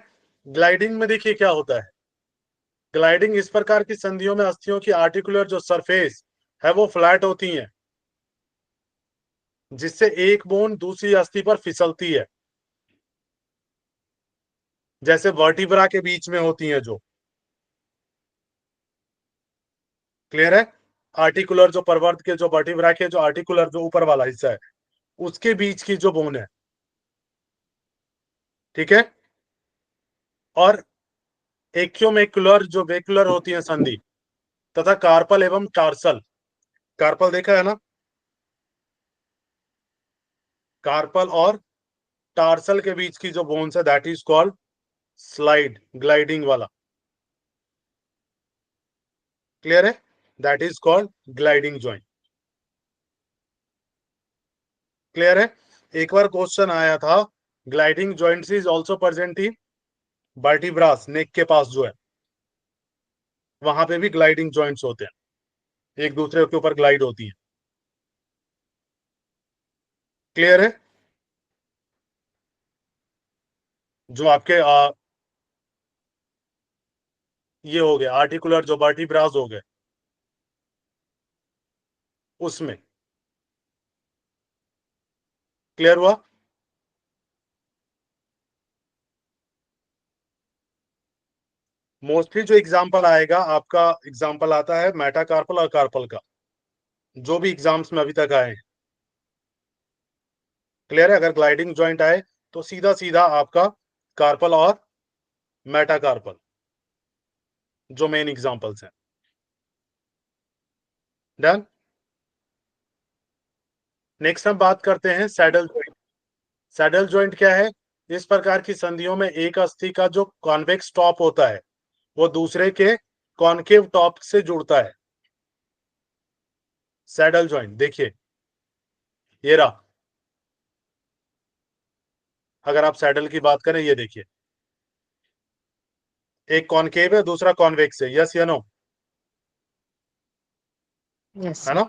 ग्लाइडिंग में देखिए क्या होता है, ग्लाइडिंग इस प्रकार की संधियों में अस्थियों की आर्टिकुलर जो सरफेस है वो फ्लैट होती है, जिससे एक बोन दूसरी अस्थि पर फिसलती है, जैसे वर्टिब्रा के बीच में होती है जो। क्लियर है? आर्टिकुलर जो परवर्त के, जो वर्टिब्रा के जो आर्टिकुलर जो ऊपर वाला हिस्सा है, उसके बीच की जो बोन है, ठीक है, और एक्योमेकुलर जो वेकुलर होती है संधि, तथा कार्पल एवं टार्सल। कार्पल देखा है ना, कार्पल और टार्सल के बीच की जो बोन्स है, that is called slide, gliding वाला। क्लियर है? That is called gliding joint. Clear है? एक बार क्वेश्चन आया था, gliding joints is also present in vertebrae, neck के पास जो है, वहां पे भी ग्लाइडिंग जॉइंट्स होते हैं, एक दूसरे के ऊपर ग्लाइड होती है। क्लियर है? जो आपके ये हो गए आर्टिकुलर जो वर्टिब्रास हो गए, उसमें। क्लियर हुआ? मोस्टली जो एग्जाम्पल आएगा आपका, एग्जाम्पल आता है मेटाकार्पल और कार्पल का, जो भी एग्जाम्स में अभी तक आए हैं। क्लियर है? अगर ग्लाइडिंग जॉइंट आए तो सीधा सीधा आपका कार्पल और मेटाकार्पल जो मेन एग्जाम्पल्स हैं। डन। नेक्स्ट हम बात करते हैं सैडल जॉइंट। सैडल जॉइंट क्या है? इस प्रकार की संधियों में एक अस्थि का जो कॉन्वेक्स टॉप होता है वो दूसरे के कॉनकेव टॉप से जुड़ता है। सैडल जॉइंट देखिए, ये रहा। अगर आप सैडल की बात करें, ये देखिए, एक कॉनकेव है, दूसरा कॉन्वेक्स है। यस या नो? यस है ना?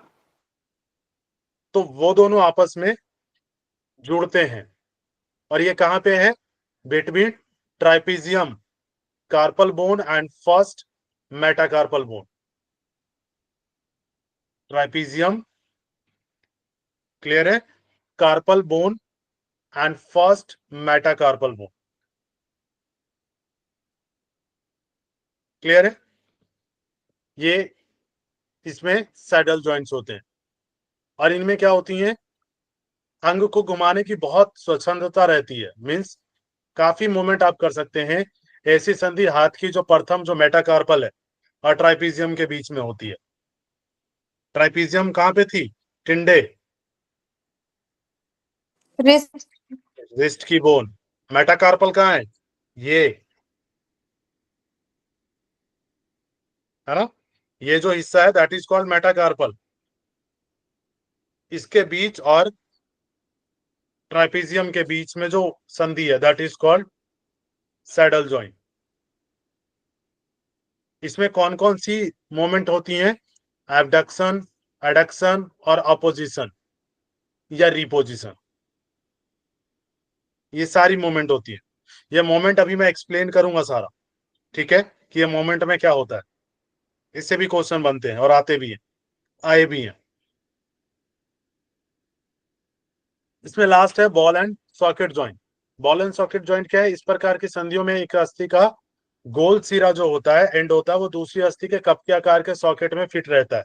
तो वो दोनों आपस में जुड़ते हैं, और ये कहां पे है? Between trapezium carpal bone and first metacarpal bone. Trapezium, clear है? Carpal bone and first metacarpal bone. Clear है? ये इसमें सैडल जॉइंट्स होते हैं, और इनमें क्या होती हैं? अंग को घुमाने की बहुत स्वच्छंदता रहती है। मींस काफी मूवमेंट आप कर सकते हैं। ऐसी संधि हाथ की जो प्रथम जो मेटाकार्पल है और ट्राइपीजियम के बीच में होती है। ट्राइपीजियम कहां पे थी? टिंडे, रिस्ट रिस्ट की बोन। मेटाकार्पल कहां है? ये, है ना? ये जो हिस्सा है दैट इज कॉल्ड मेटाकार्पल। इसके बीच और ट्राइपीजियम के बीच में जो संधि है that is called saddle joint. इसमें कौन कौन सी मूवमेंट होती हैं? एबडक्शन, एडक्शन और अपोजिशन या रिपोजिशन, ये सारी मूवमेंट होती है। ये मोमेंट अभी मैं एक्सप्लेन करूंगा सारा, ठीक है, कि ये मोमेंट में क्या होता है। इससे भी क्वेश्चन बनते हैं और आते भी हैं, आए भी हैं। इसमें लास्ट है ball and socket joint. Ball and socket joint क्या है? इस प्रकार की संधियों में एक अस्थि का गोल सिरा जो होता है, एंड होता है, वो दूसरी अस्थि के कप के आकार के सॉकेट में फिट रहता है।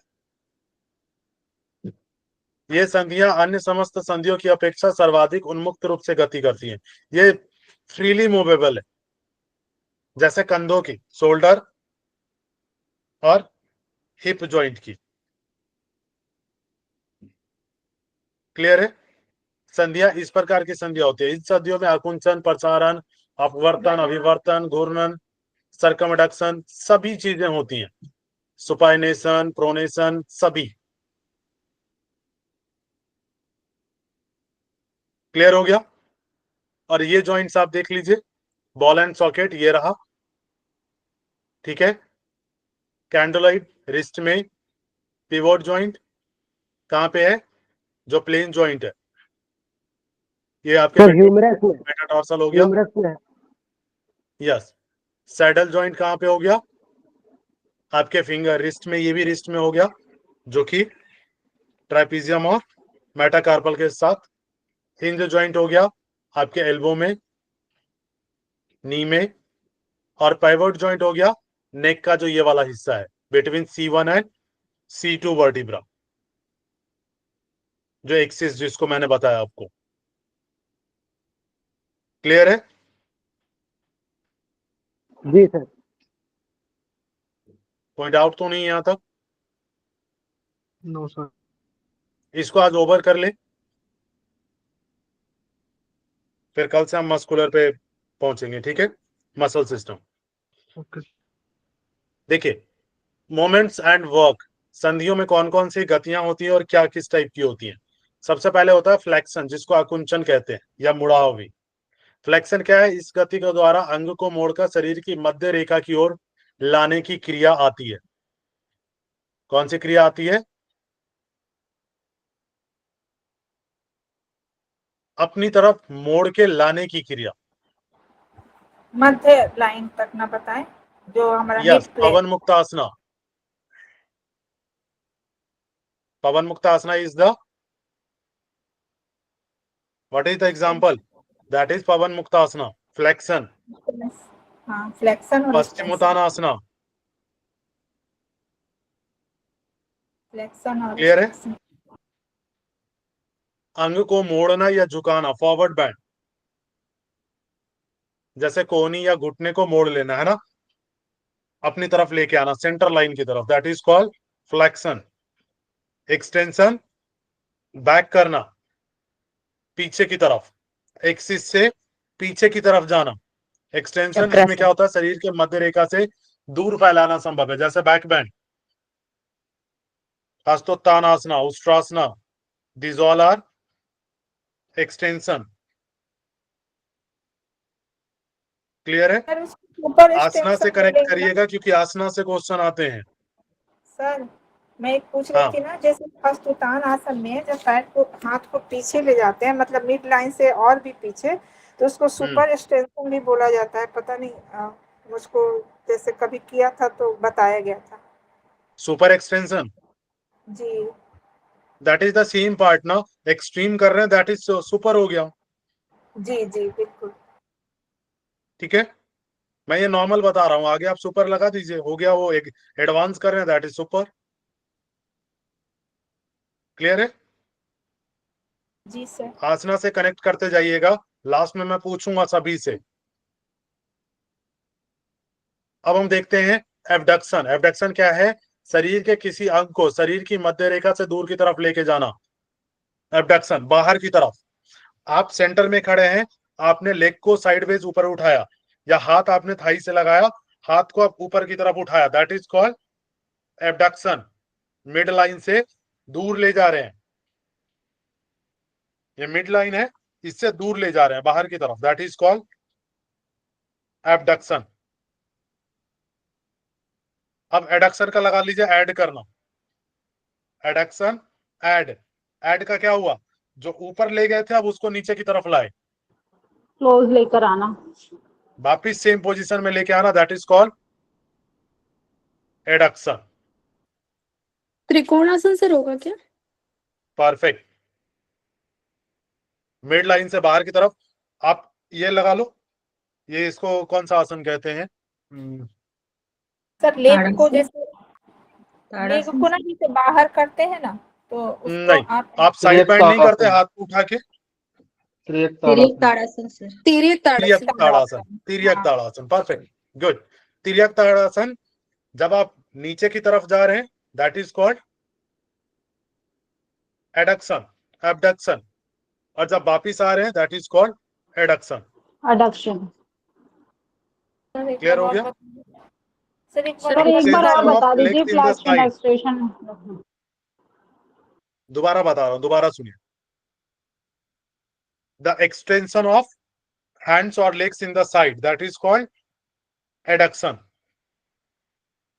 ये संधियां अन्य समस्त संधियों की अपेक्षा सर्वाधिक उन्मुक्त रूप से गति करती हैं। ये फ्रीली मूवेबल है, जैसे कंधों की, शोल्डर और हिप जॉइंट की। क्लियर है? संधियां इस प्रकार की संधियां होती है। इन संधियों में आकुंचन, प्रसारण, अपवर्तन, अभिवर्तन, घूर्णन, सर्कमडक्शन सभी चीजें होती हैं। सुपाइनेशन, प्रोनेशन, सभी। क्लियर हो गया? और ये जॉइंट्स आप देख लीजिए, बॉल एंड सॉकेट ये रहा, ठीक है। कैंडोलाइड रिस्ट में, पिवोट जॉइंट कहां पे है? जो प्लेन जॉइंट है, ये आपके सर ह्यूमरस में, मेटाटार्सल हो गया। ह्यूमरस में है। यस। सैडल जॉइंट कहां पे हो गया? आपके फिंगर रिस्ट में, ये भी रिस्ट में हो गया, जो कि ट्राइपीजियम और मेटाकार्पल के साथ। हिंज जॉइंट हो गया आपके एल्बो में, नी में। और पाइवोट जॉइंट हो गया नेक का जो ये वाला हिस्सा है, between C1 and C2 vertebra, जो एक्सिस जिसको मैंने बताया आपको। क्लियर है? जी सर। कोई डाउट तो नहीं है यहां तक? No sir. इसको आज ओवर कर ले, फिर कल से हम मस्कुलर पे पहुंचेंगे, ठीक है, मसल सिस्टम। ओके। देखिए, मोमेंट्स एंड वर्क, संधियों में कौन कौन सी गतियां होती हैं और क्या किस टाइप की होती हैं। सबसे पहले होता है फ्लेक्शन, जिसको आकुंचन कहते हैं या मुड़ाव भी। फ्लेक्शन क्या है? इस गति के द्वारा अंग को मोड़कर शरीर की मध्य रेखा की ओर लाने की क्रिया आती है। कौन सी क्रिया आती है? अपनी तरफ मोड़ के लाने की क्रिया। मध्य लाइन तक ना बताएं, जो हमारा yes, hip plane. Pawanmuktasana. Pawanmuktasana is the, what is the example? That is pavan muktasana, flexion. हाँ, फ्लेक्शन और पश्चिमोत्तानासना। फ्लेक्शन और क्लियर है? extension। अंग को मोड़ना या झुकाना, फॉरवर्ड बैंड, जैसे कोहनी या घुटने को मोड़ लेना है ना, अपनी तरफ लेके आना सेंटर लाइन की तरफ, that is called flexion. Extension, back करना पीछे की तरफ, एक्सिस से पीछे की तरफ जाना। एक्सटेंशन, इसमें क्या होता है, शरीर के मध्य रेखा से दूर फैलाना संभव है, जैसे back bend. Hastottanasana, Ushtrasana, these all are extension। Clear है? सर उसको ऊपर आसना से extension कनेक्ट बोलेंगे ना? करिएगा, क्योंकि आसना से क्वेश्चन आते हैं। सर मैं एक पूछ रही हाँ। थी ना, जैसे हस्तोत्तानासन में जब पैर को, हाथ को पीछे ले जाते हैं, मतलब मिड लाइन से और भी पीछे, तो उसको सुपर एक्सटेंशन भी बोला जाता है। पता नहीं, मुझको जैसे कभी किया था तो बताया गया था। सुपर एक्सटेंशन, जी that is the same part ना, एक्सट्रीम कर रहे हैं, दैट इज सुपर हो गया। जी जी बिल्कुल। ठीक है, मैं ये नॉर्मल बता रहा हूँ, आगे आप सुपर लगा दीजिए, हो गया। वो एक एडवांस कर रहे हैं, दैट इज सुपर। क्लियर है? जी सर। आसना से कनेक्ट करते जाइएगा, लास्ट में मैं पूछूंगा सभी से। अब हम देखते हैं एबडक्शन। एबडक्शन क्या है? शरीर के किसी अंग को शरीर की मध्य रेखा से दूर की तरफ लेके जाना। एबडक्शन, बाहर की तरफ। आप सेंटर में खड़े हैं, आपने लेग को साइडवेज ऊपर उठाया, या हाथ आपने थाई से लगाया, हाथ को आप ऊपर की तरफ उठाया, that is called abduction. Mid line से दूर ले जा रहे हैं, ये मिड लाइन है, इससे दूर ले जा रहे हैं बाहर की तरफ, दैट इज कॉल्ड एबडक्शन। अब एडक्शन का लगा लीजिए, ऐड करना। Adduction, add. ऐड का क्या हुआ? जो ऊपर ले गए थे, अब उसको नीचे की तरफ लाए, क्लोज लेकर आना। वापिस सेम पोजीशन में लेके आना, that is called adduction. Trikonasana sir होगा क्या? परफेक्ट। मिड लाइन से बाहर की तरफ आप ये लगा लो, ये इसको कौन सा आसन कहते हैं? सर लेग को जैसे, लेग को ना जैसे बाहर करते हैं ना, तो उसको नहीं, आप साइड बैंड नहीं करते, हाथ को उठा के। तिर्यक ताड़ासन सर। तिर्यक तिर्यक ताड़ासन। ताड़ासन, तिर्यक ताड़ासन, परफेक्ट, गुड। तिर्यक ताड़ासन, जब आप नीचे की तरफ जा रहे हैं, that is called adduction, abduction, और जब वापिस आ रहे हैं, that is called adduction. Adduction. Clear हो गया? सर एक सर एक बार और Extension of बता दीजिए legs in the flexion side। Extension. दोबारा बता रहा हूं, दोबारा सुनिए। The extension of hands or legs in the side, that is called adduction.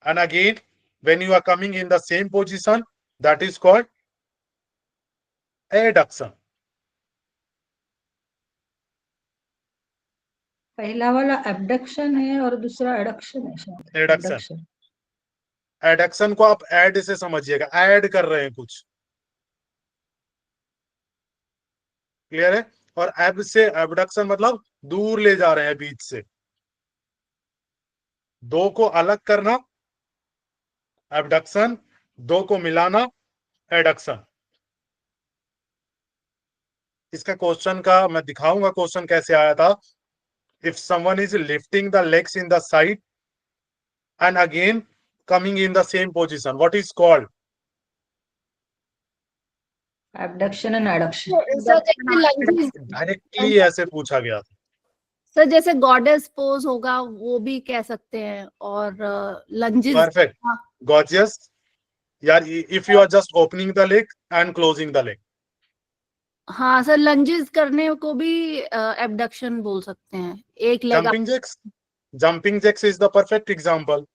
And again, when you are coming in the same position, that is called adduction. पहला वाला abduction है और दूसरा एडक्शन है शायद। एडक्शन, एडक्शन को आप add से समझिएगा, ऐड कर रहे हैं कुछ। क्लियर है? और एब से एबडक्शन मतलब दूर ले जा रहे हैं बीच से, दो को अलग करना एबडक्शन, दो को मिलाना एडक्शन। इसका क्वेश्चन का मैं दिखाऊंगा, क्वेश्चन कैसे आया था। If someone is lifting the legs in the side and again coming in the same position, what is called? Abduction and adduction. Sir जैसे लंजेस, डायरेक्टली ऐसे पूछा गया था। सर जैसे गॉडेस पोज होगा वो भी कह सकते हैं, और लंजेस। Perfect, gorgeous. यार, if you are just opening the leg and closing the leg, हाँ सर, लंजेस करने को भी एबडक्शन बोल सकते हैं। एक leg. jumping jacks, jumping jacks is the perfect example।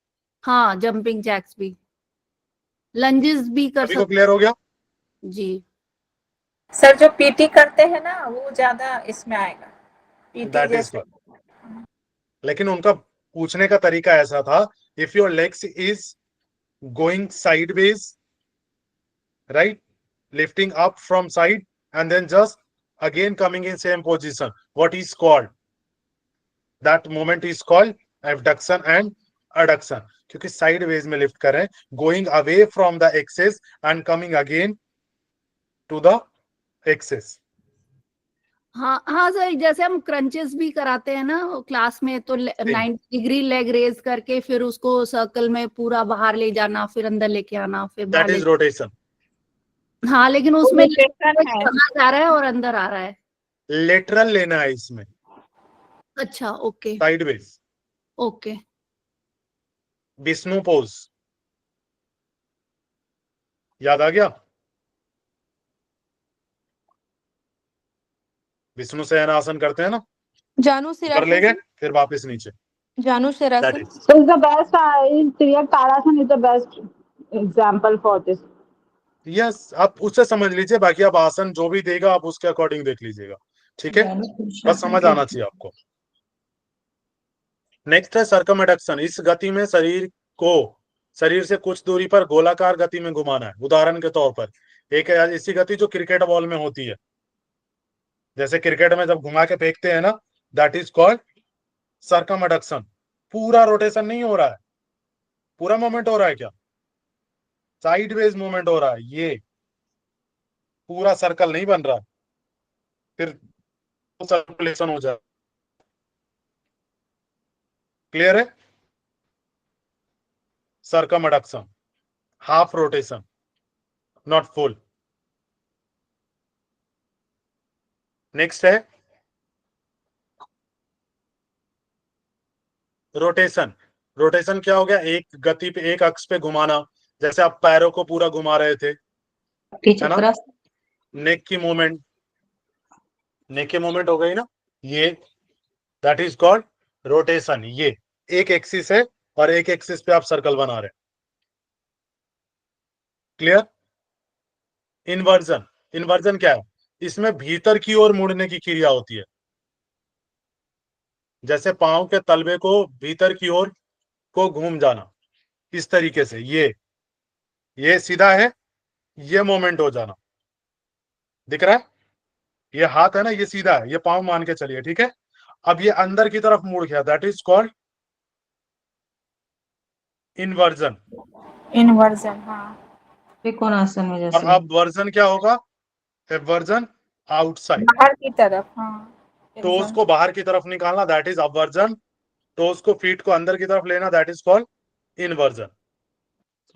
हाँ, जंपिंग जैक्स भी, लंजेस भी कर अभी को सकते क्लियर हो गया? जी। सर जो पीटी करते हैं ना, वो ज्यादा इसमें आएगा, पीटी That is जैसे। good। लेकिन उनका पूछने का तरीका ऐसा था, if your legs is going sideways, right, lifting up from side and then just again coming in same position, what is called? That moment is called abduction and adduction, क्योंकि sideways में lift कर रहे हैं, going away from the axis and coming again to the axis. हाँ हाँ sir, जैसे हम crunches भी कराते हैं ना क्लास में, तो 90 डिग्री लेग रेज करके फिर उसको सर्कल में पूरा बाहर ले जाना, फिर अंदर लेके आना, फिर बाहर दैट इज रोटेशन। हाँ, लेकिन उसमें रोटेशन है। बाहर जा रहा है और अंदर आ रहा है। लेटरल लेना है इसमें, अच्छा, okay sideways. Okay. Vishnu pose याद आ गया? विष्णु शयन आसन करते हैं ना, जानु ऊपर ले गए सिरासन। फिर वापस नीचे। जानु That सिरासन। is, So is the best, Kriya Tarasan is the best example for this. yes, आप उससे समझ लीजिए, बाकी आप आसन जो भी देगा आप उसके अकॉर्डिंग देख लीजिएगा, ठीक है? बस समझ आना चाहिए आपको। नेक्स्ट है सर्कमएडक्शन। इस गति में शरीर से कुछ दूरी पर गोलाकार गति में घुमाना है। उदाहरण के तौर पर एक ऐसी गति जो क्रिकेट बॉल में होती है, जैसे क्रिकेट में जब घुमा के फेंकते हैं ना, दैट इज कॉल्ड सर्कमएडक्शन। पूरा रोटेशन नहीं हो रहा है, पूरा मूवमेंट हो रहा है क्या? साइडवेज मूवमेंट हो रहा है, ये पूरा सर्कल नहीं बन रहा है, फिर सर्कुलेशन हो जाए। क्लियर है? Circumduction, half rotation, not full. Next है रोटेशन। रोटेशन क्या हो गया? एक गति पे, एक अक्ष पे घुमाना, जैसे आप पैरों को पूरा घुमा रहे थे, है ना? नेक की मूवमेंट, नेक की मूवमेंट हो गई ना, ये दैट इज कॉल्ड रोटेशन। ये एक एक्सिस है और एक एक्सिस पे आप सर्कल बना रहे हैं। क्लियर? इन्वर्जन, इन्वर्जन क्या है? इसमें भीतर की ओर मुड़ने की क्रिया होती है, जैसे पांव के तलवे को भीतर की ओर को घूम जाना, इस तरीके से। ये सीधा है, ये मोमेंट हो जाना, दिख रहा है? ये हाथ है ना, ये सीधा है, ये पांव मान के चलिए, ठीक है? अब ये अंदर की तरफ मुड़ गया, that is called inversion. Inversion, हाँ। त्रिकोणासन में और जैसे अब वर्जन क्या होगा? वर्जन आउटसाइड, बाहर की तरफ, हाँ। टोज को बाहर की तरफ निकालना, दैट इज अपवर्जन। टोज को, फीट को अंदर की तरफ लेना, that is called inversion.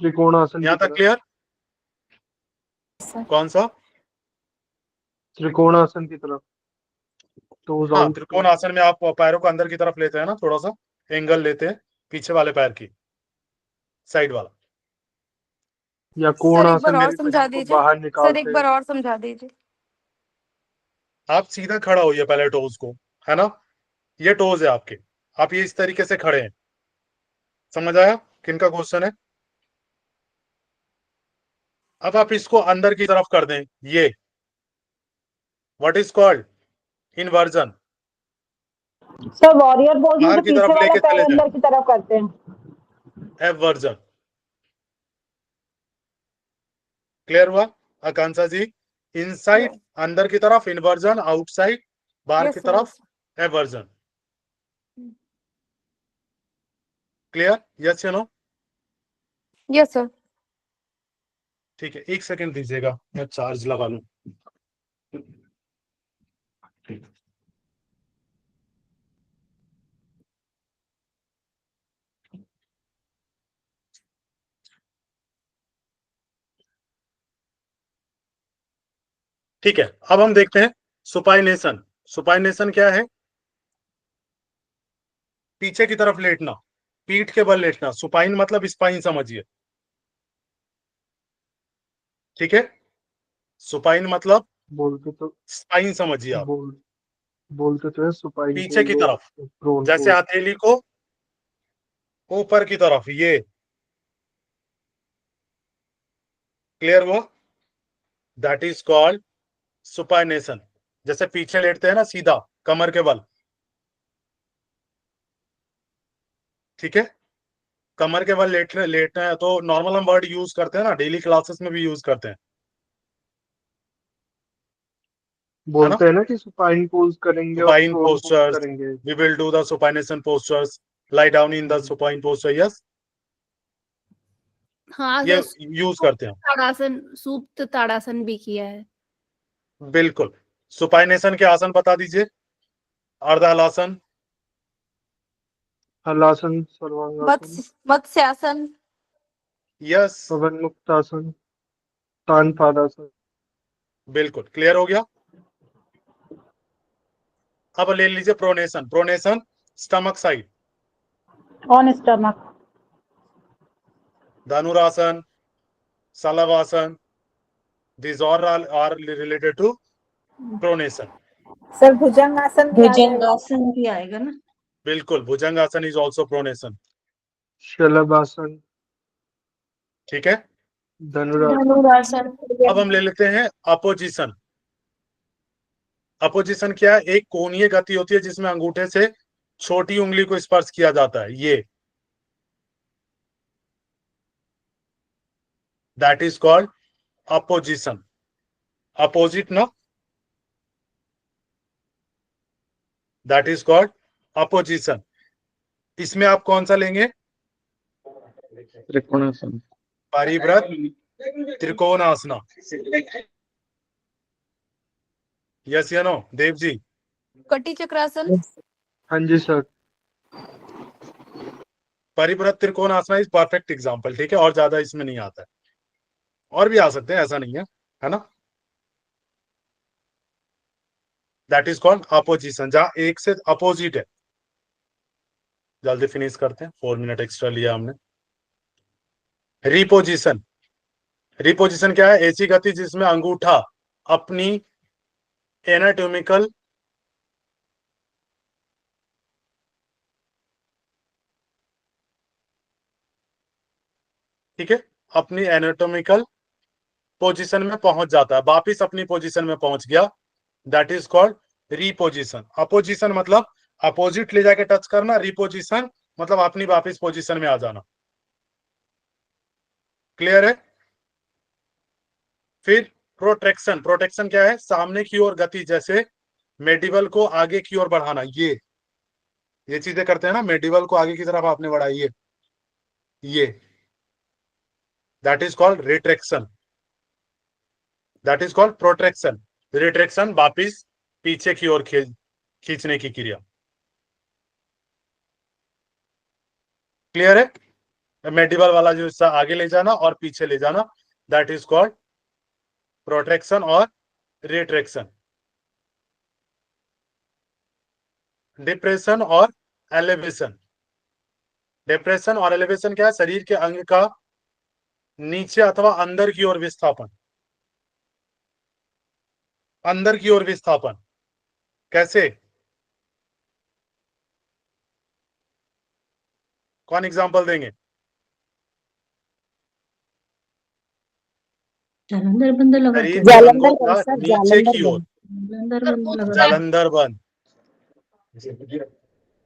Trikonasana यहां की तक तरफ, क्लियर? कौन सा? त्रिकोणासन की तरफ। टोज हाँ, आउट, त्रिकोण आसन में आप पैरों को अंदर की तरफ लेते हैं ना, थोड़ा सा एंगल लेते हैं पीछे वाले पैर की साइड वाला। या सर कोण एक आसन बार और में समझा को दीजिए। बाहर सर निकालते एक हैं। बार और समझा दीजिए। आप सीधा खड़ा होइए पहले टोज को, है ना? ये टोज है आपके, आप ये इस तरीके से खड़े हैं। समझ आया किनका क्वेश्चन है? अब आप इसको अंदर की तरफ कर दें, ये what is called inversion. Sir warrior pose में बाहर तो की पीछे तरफ वाला लेके पैर चले जाए, अंदर की तरफ करते हैं। एवर्जन। क्लियर हुआ आकांक्षा जी? इनसाइड अंदर की तरफ इन्वर्जन, आउटसाइड बाहर की यस तरफ सर। एवर्जन। क्लियर? यस या नो? Yes sir. ठीक है, एक सेकंड दीजिएगा, मैं चार्ज लगा लूं। ठीक है, अब हम देखते हैं सुपाइनेशन। सुपाइनेशन क्या है? पीछे की तरफ लेटना, पीठ के बल लेटना। सुपाइन मतलब स्पाइन समझिए, ठीक है? सुपाइन मतलब बोलते तो स्पाइन समझिए आप। बोलते तो है सुपाइन पीछे की को, तरफ, प्रोन जैसे पोज। हथेली को ऊपर की तरफ, ये क्लियर हुआ? That is called supination. जैसे पीछे लेटते हैं ना सीधा, कमर के बल, ठीक है? कमर के बल लेटना है तो नॉर्मल हम वर्ड यूज करते हैं ना, डेली क्लासेस में भी यूज करते हैं, बोलते हैं ना कि सुपाइन पोज करेंगे और सुपाइन प्रोन पोज पोस्चर्स, करेंगे। We will do the supination postures, lie down in the supine posture, yes, हाँ ये सर, यूज करते हैं हम। ताड़ासन, सुप्त ताड़ासन भी किया है। बिल्कुल। सुपाइनेशन के आसन बता दीजिए। अर्ध हलासन, हलासन, सर्वांगासन, मत्स्यासन, यस, पवन मुक्तासन, तान पादासन। बिल्कुल क्लियर हो गया। अब ले लीजिए pronation. Pronation stomach side, on stomach, धनुरासन, सलवासन, these all are related to pronation. Sir भुजंगासन भी आ जाएगा। भुजंगासन भी आएगा ना। बिल्कुल, भुजंगासन इज ऑल्सो प्रोनेशन। शलभासन, ठीक है। धनुरासन। अब हम ले लेते हैं अपोजिशन। अपोजिशन क्या है? एक कोणीय गति होती है जिसमें अंगूठे से छोटी उंगली को स्पर्श किया जाता है, ये that is called opposition. Opposite ना, दैट इज कॉल्ड अपोजिशन। इसमें आप कौन सा लेंगे? त्रिकोणासन, परिव्रत त्रिकोणासना। यस या नो देव जी? कटी चक्रासन, हाँ जी सर। परिव्रत त्रिकोणासना इज परफेक्ट एग्जांपल, ठीक है, और ज्यादा इसमें नहीं आता है, और भी आ सकते हैं, ऐसा नहीं है ना। दैट इज कॉल्ड अपोजिशन, जहां एक से अपोजिट है। जल्दी फिनिश करते हैं, 4 मिनट एक्स्ट्रा लिया हमने। रिपोजिशन। रिपोजिशन क्या है? ऐसी गति जिसमें अंगूठा अपनी एनाटॉमिकल ठीक है, अपनी एनाटॉमिकल पोजीशन में पहुंच जाता है, वापिस अपनी पोजीशन में पहुंच गया, that is called reposition. Opposition मतलब अपोजिट ले जाके टच करना, रिपोजिशन मतलब अपनी वापिस पोजीशन में आ जाना। क्लियर है? फिर प्रोट्रैक्शन। प्रोटेक्शन क्या है? सामने की ओर गति, जैसे मेडिवल को आगे की ओर बढ़ाना, ये चीजें करते हैं ना, मेडिवल को आगे की तरफ आपने बढ़ाई, ये that is called retraction, that is called protraction. Retraction वापिस पीछे की ओर खींचने की क्रिया। क्लियर है? मेडिवल वाला जो हिस्सा आगे ले जाना और पीछे ले जाना, दैट इज कॉल्ड प्रोट्रैक्शन और रिट्रैक्शन। डिप्रेशन और एलिवेशन। डिप्रेशन और एलिवेशन क्या है? शरीर के अंग का नीचे अथवा अंदर की ओर विस्थापन, अंदर की ओर विस्थापन। कैसे? कौन एग्जांपल देंगे? जालंधर बंद लगा शरीर के। के अंगों का नीचे की ओर, जालंधर बंद लगा के। जालंधर बंद,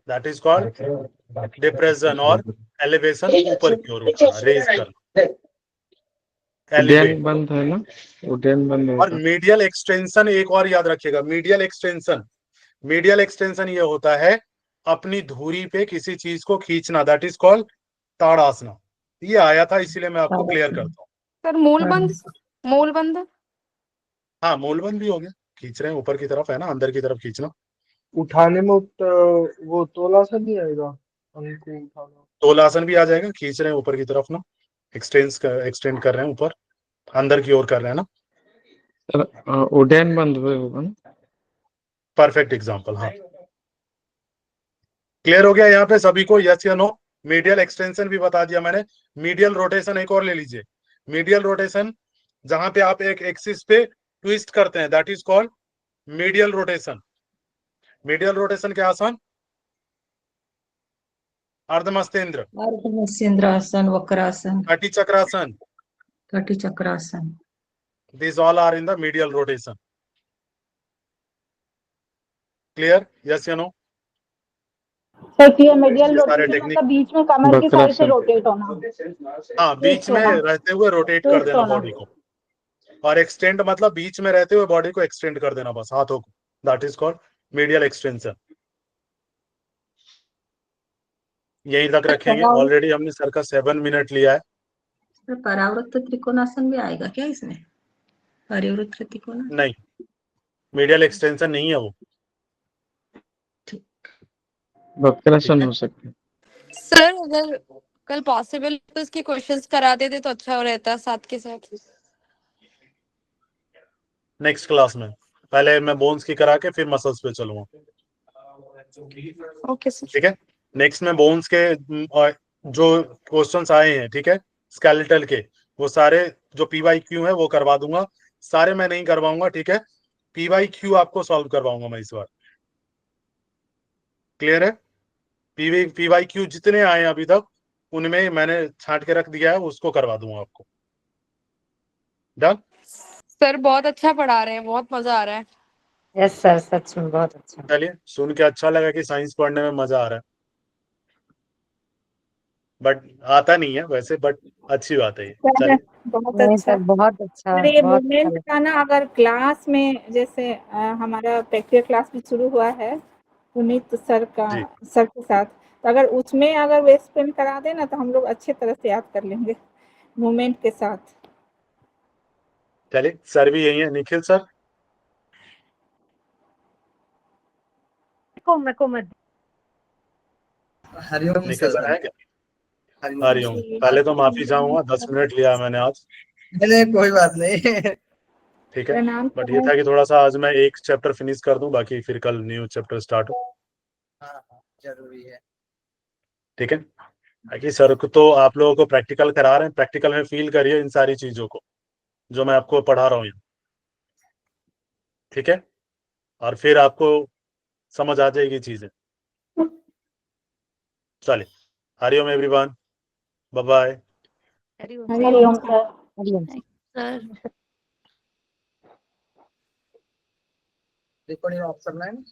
दैट इज कॉल्ड डिप्रेशन। और एलिवेशन ऊपर की ओर उठना, रेज करना, एलिवेट। बंद है ना, उड्डयन बंद और मीडियल एक्सटेंशन एक और याद रखिएगा, मीडियल एक्सटेंशन। मीडियल एक्सटेंशन ये होता है अपनी धुरी पे किसी चीज को खींचना, दैट इज कॉल्ड ताड़ासना। ये आया था इसीलिए मैं आपको क्लियर करता हूँ। सर मूलबंध, मूलबंध, हाँ, मूलबंद भी हो गया, खींच रहे हैं ऊपर की तरफ, है ना, अंदर की तरफ खींचना। उठाने में वो तोलासन नहीं आएगा, अंग को उठाना। तोलासन भी आ जाएगा, खींच रहे हैं ऊपर की तरफ ना, एक्सटेंड कर रहे हैं ऊपर, अंदर की ओर कर रहे हैं ना। सर उड्डयन बंद होगा ना। परफेक्ट एग्जांपल, हाँ। क्लियर हो गया यहाँ पे सभी को? यस या नो? मीडियल एक्सटेंशन भी बता दिया मैंने। मीडियल रोटेशन एक और ले लीजिए। मीडियल रोटेशन जहां पे आप एक एक्सिस पे ट्विस्ट करते हैं, that is called medial rotation. Medial rotation के आसन? अर्धमस्तेंद्र, अर्धमस्तेंद्रासन, वक्रासन, कटी चक्रासन, कटी चक्रासन। This all are in the medial rotation. Clear? Yes या नो? सर ये मीडियल ये सारे रोटेशन टेक्निक, मतलब बीच में कमर की साइड से रोटेट होना, हाँ, बीच में रहते हुए रोटेट कर ट्विस्ट देना होना। बॉडी को। और एक्सटेंड मतलब बीच में रहते हुए बॉडी को एक्सटेंड कर देना, बस हाथों को, that is called medial extension. यहीं तक रखेंगे। ऑलरेडी हमने सर का 7 मिनट लिया है। सर परावृत्त त्रिकोणासन भी आएगा क्या इसमें? परिवृत्त त्रिकोण नहीं, मीडियल एक्सटेंशन नहीं है वो। वक्रासन हो सकते हैं। सर अगर कल पॉसिबल तो इसके क्वेश्चंस करा देते तो अच्छा रहता साथ के साथ। नेक्स्ट क्लास में पहले मैं बोन्स की करा के फिर मसल्स पे चलूंगा। Okay sir. ठीक है, नेक्स्ट में बोन्स के जो क्वेश्चंस आए हैं, ठीक है, स्केलेटल के, वो सारे जो PYQ है वो करवा दूंगा। सारे मैं नहीं करवाऊंगा, ठीक है, PYQ आपको सॉल्व करवाऊंगा मैं इस बार। क्लियर है? PYQ जितने आए हैं अभी तक उनमें मैंने छांट के रख दिया है, उसको करवा दूंगा आपको। डन? सर बहुत अच्छा पढ़ा रहे हैं, बहुत मजा आ रहा है। यस सर, सच में बहुत अच्छा। चलिए, सुन के अच्छा लगा कि साइंस पढ़ने में मजा आ रहा है, बट आता नहीं है वैसे, बट अच्छी बात है ये। चलिए, बहुत नहीं अच्छा। सर, बहुत अच्छा, और ये बहुत अच्छा मूवमेंट लगा। का ना, अगर क्लास में जैसे हमारा प्रैक्टिकल क्लास भी शुरू हुआ है पुनीत सर जी। के साथ, तो अगर उसमें अगर वो एक्सप्लेन करा दे ना तो हम लोग अच्छे तरह से याद कर लेंगे मूवमेंट के साथ। चलिए, सर भी यही है, Nikhil sir. Hariom Nikhil sir. Sir है क्या? हरिओम। पहले तो माफी चाहूंगा, 10 मिनट लिया मैंने आज। नहीं कोई बात नहीं। ठीक है, प्रणाम बट ये था कि थोड़ा सा आज मैं एक चैप्टर फिनिश कर दूं, बाकी फिर कल न्यू चैप्टर स्टार्ट हो। हाँ जरूरी है। ठीक है, बाकी सर को तो आप लोगों को प्रैक्टिकल करा रहे हैं, प्रैक्टिकल में फील करिए इन सारी चीजों को जो मैं आपको पढ़ा रहा हूँ यहाँ। ठीक है, और फिर आपको समझ आ जाएगी चीजें। चलिए, Hariom everyone, bye bye. Hariom sir. Hariom. Sir recording off करना है ना?